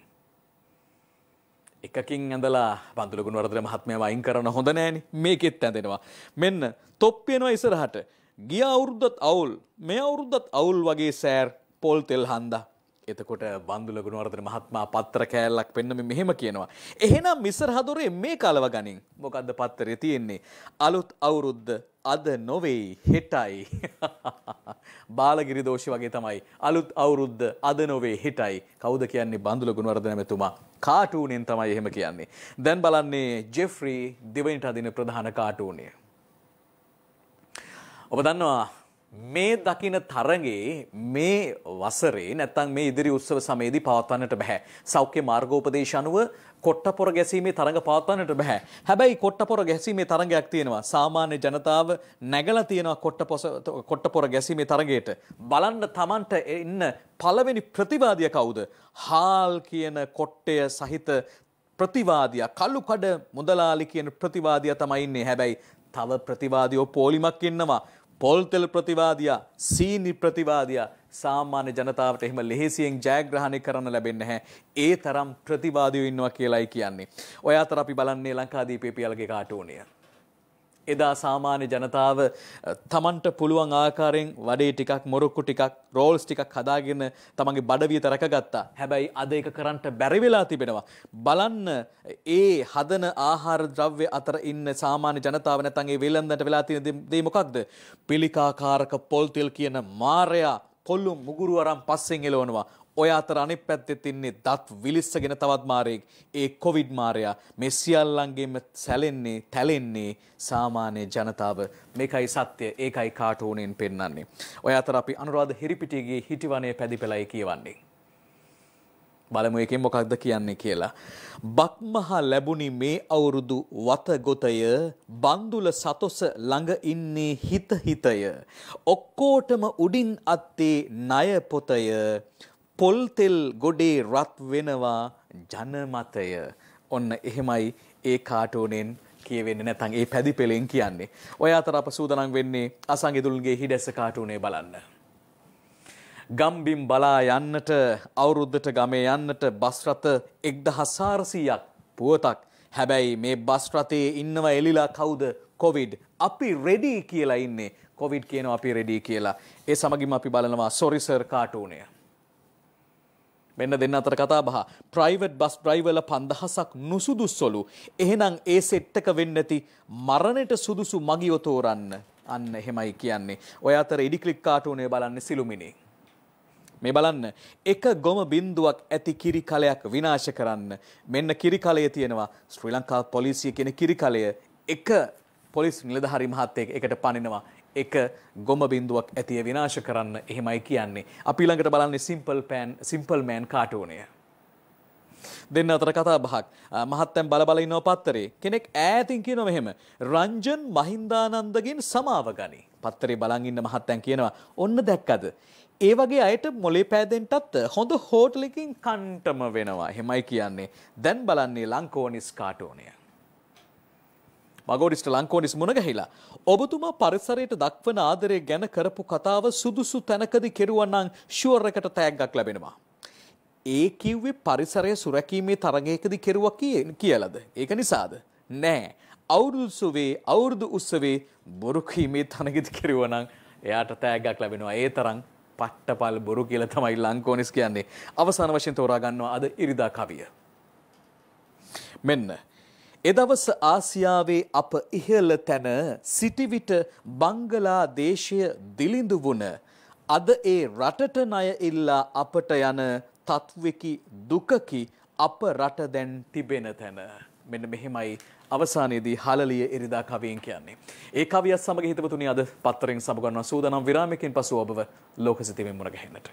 A: එකකින් ඇඳලා බන්දුල ගුණවර්ධන මහත්මයාව අයින් කරන හොඳ නෑනේ. මේකෙත් ඇඳෙනවා. මෙන්න තොප්පි එනවා ඉස්සරහට. ගිය අවුරුද්දත් අවුල්, මේ අවුරුද්දත් අවුල් වගේ සෑර් පොල් තෙල් හන්දා. එතකොට බන්දුල ගුණවර්ධන මහත්මයා පත්‍ර කෑල්ලක් පෙන්නමින් මෙහෙම කියනවා. එහෙනම් ඉස්සරහදොරේ මේ කලව ගනින්. මොකද්ද පත්‍රයේ තියෙන්නේ? අලුත් අවුරුද්ද අද නොවේයි හෙටයි. බාලගිරි දෝෂි වගේ තමයි. අලුත් අවුරුද්ද අද නොවේ හෙටයි. කවුද කියන්නේ? බන්දුල ගුණවර්ධන මැතිතුමා. කාටූනෙන් තමයි එහෙම කියන්නේ. දැන් බලන්නේ ජෙෆ්රි දිවයිනට අදින ප්‍රධාන කාටූනය. ඔබ දන්නවා මේ දකින තරගේ මේ වසරේ නැත්තම් මේ ඉදිරි උත්සව සමයේදී පවත්වන්නට බෑ. සෞඛ්‍ය මාර්ගෝපදේශ අනුව කොට්ටපොර ගැසීමේ තරඟ පවත්වන්නට බෑ. හැබැයි කොට්ටපොර ගැසීමේ තරඟයක් තියෙනවා. සාමාන්‍ය ජනතාව නැගලා තියෙනවා කොට්ටපොර ගැසීමේ තරඟයට. බලන්න Tamanට ඉන්න පළවෙනි ප්‍රතිවාදියා කවුද? හාල් කියන කොට්ටය සහිත ප්‍රතිවාදියා, කළුකඩ මුදලාලි කියන ප්‍රතිවාදියා තමයි ඉන්නේ. හැබැයි තව ප්‍රතිවාදියෝ පොලිමක් ඉන්නවා. පොල්තෙල් ප්‍රතිවාදියා, සීනි ප්‍රතිවාදියා. සාමාන්‍ය ජනතාවට එහෙම ලෙහෙසියෙන් ජයග්‍රහණය කරන්න ලැබෙන්නේ නැහැ. ඒ තරම් ප්‍රතිවාදියෝ ඉන්නවා කියලායි කියන්නේ. ඔය අතර අපි බලන්නේ ලංකාදීපේ පියල්ගේ කාටූනය. එදා සාමාන්‍ය ජනතාව තමන්ට පුළුවන් ආකාරයෙන් වඩේ ටිකක් මොරොක්කු ටිකක් රෝල්ස් ටිකක් හදාගෙන තමන්ගේ බඩවියත රැකගත්තා. හැබැයි අද ඒක කරන්නට බැරි වෙලා තිබෙනවා. බලන්න ඒ හදන ආහාර ද්‍රව්‍ය අතර ඉන්න සාමාන්‍ය ජනතාව නැත්නම් ඒ වෙළඳන්ට වෙලා තියෙන දේ මොකක්ද? පිළිකාකාරක පොල් තෙල් කියන මාරයා කොල්ලු මුගුරු අරන් පස්සෙන් එලවනවා. ඔය අතර අනිත් පැත්තෙත් ඉන්නේ දත් විලිස්සගෙන තවත් මාරයෙක්. ඒ කොවිඩ් මාරයා. මේ සියල්ලංගෙම සැලෙන්නේ තැලෙන්නේ සාමාන්‍ය ජනතාව. මේකයි සත්‍ය. ඒකයි කාටූනෙන් පෙන්වන්නේ. ඔය අතර අපි අනුරාධ හිරිපිටියගේ හිටිවනේ පැදිපෙළයි කියවන්නේ. බලමු එකෙන් මොකක්ද කියන්නේ කියලා. බක්මහා ලැබුණි මේ අවුරුදු වතගොතය බන්දුල සතොස ළඟ ඉන්නේ හිත හිතය. ඔක්කෝටම උඩින් අත්තේ ණය පොතය. පොල් තෙල් ගොඩේ රත් වෙනවා ජනමතය. ඔන්න එහෙමයි ඒ කාටූනෙන් කියවෙන්නේ නැත්නම් ඒ පැදිපෙළෙන් කියන්නේ. ඔය අතර අප සූදානම් වෙන්නේ අසංගිදුල්ගේ හිඩැස්ස කාටූනේ බලන්න. ගම්බිම් බලා යන්නට අවුරුද්දට ගමේ යන්නට බස් රථ 1400ක් පුවතක්. හැබැයි මේ බස් රථයේ ඉන්නවා එලිලා කවුද? කොවිඩ්. අපි රෙඩි කියලා ඉන්නේ. කොවිඩ් කියනවා අපි රෙඩි කියලා. ඒ සමගින්ම අපි බලනවා සොරි සර් කාටූනය. මෙන්න දෙන්න අතර කතා බහ. ප්‍රයිවට් බස් ඩ්‍රයිවර්ලා 5000ක් නුසුදුස්සොලු. එහෙනම් ඒ සෙට් එක වෙන්නේ නැති මරණයට සුදුසු මගියෝ තෝරන්න. අන්න එහෙමයි කියන්නේ. ඔය අතර ඉඩි ක්ලික් කාටූනේ බලන්නේ සිළුමිනේ. මේ බලන්න එක ගොම බින්දුවක් ඇති කිරි කලයක් විනාශ කරන්න. මෙන්න කිරි කලය තියෙනවා. ශ්‍රී ලංකා පොලිසිය කියන කිරි කලය එක පොලිස් නිලධාරි මහත්තයෙක් එකට පනිනවා. එක ගොම බින්දුවක් ඇතිය විනාශ කරන්න. එහෙමයි කියන්නේ. අපි ළඟට බලන්නේ සිම්පල් මෑන් කාටූනය. දෙන්න අතර කතා බහක්. මහත්තයන් බල ඉන්නවා පත්තරේ. කෙනෙක් ඈතින් කියනවා මෙහෙම. රංජන් මහින්දානන්දගෙන් සමාව ගනි. පත්තරේ බලන් ඉන්න මහත්තයන් කියනවා ඔන්න දැක්කද? ඒ වගේ අයට මොලේ පෑදෙන්ටත් හොඳ හෝටලකින් කන්ටම වෙනවා. එහෙමයි කියන්නේ. දැන් බලන්නේ ලංකෝනිස් කාටූනය. මගෝඩිස්ට ලංකෝනිස් මුණ ගැහිලා ඔබතුමා පරිසරයට දක්වන ආදරය ගැන කරපු කතාව සුදුසු තැනකදී කෙරුවා නම් ෂුවර් එකට තෑග්ගක් ලැබෙනවා. ඒ කිව්වේ පරිසරය සුරැකීමේ තරගයකදී කෙරුවා කියලාද? ඒක නිසාද? නෑ. අවුරුදු උත්සවේ බොරු කීමේ තරගයකදී කෙරුවා නම් එයාට තෑග්ගක් ලැබෙනවා. ඒ තරම් පට්ටපල් බොරු කියලා තමයි ලංකෝනිස් කියන්නේ. අවසාන වශයෙන් තෝරා ගන්නවා අද ඉරිදා කවිය. මෙන්න එදවස ආසියාවේ අප ඉහළ තැන සිටි විට බංගලාදේශය දිලිඳු වුණ අද ඒ රටට ණය ඉල්ලා අපට යන තත්වෙකි දුකකි අප රට දැන් තිබෙන තැන. මෙන්න මෙහෙමයි අවසානයේදී හලලිය ඉරිදා කවියෙන් කියන්නේ. ඒ කවියත් සමග හිතවතුනි අද පත්තරෙන් සමුගන්නවා සූදානම් විරාමයකින් පසු ඔබව ලෝකසිතීමෙන් මුණ ගැහෙන්නට.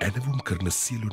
J: ඇනවුම් කරන සියලු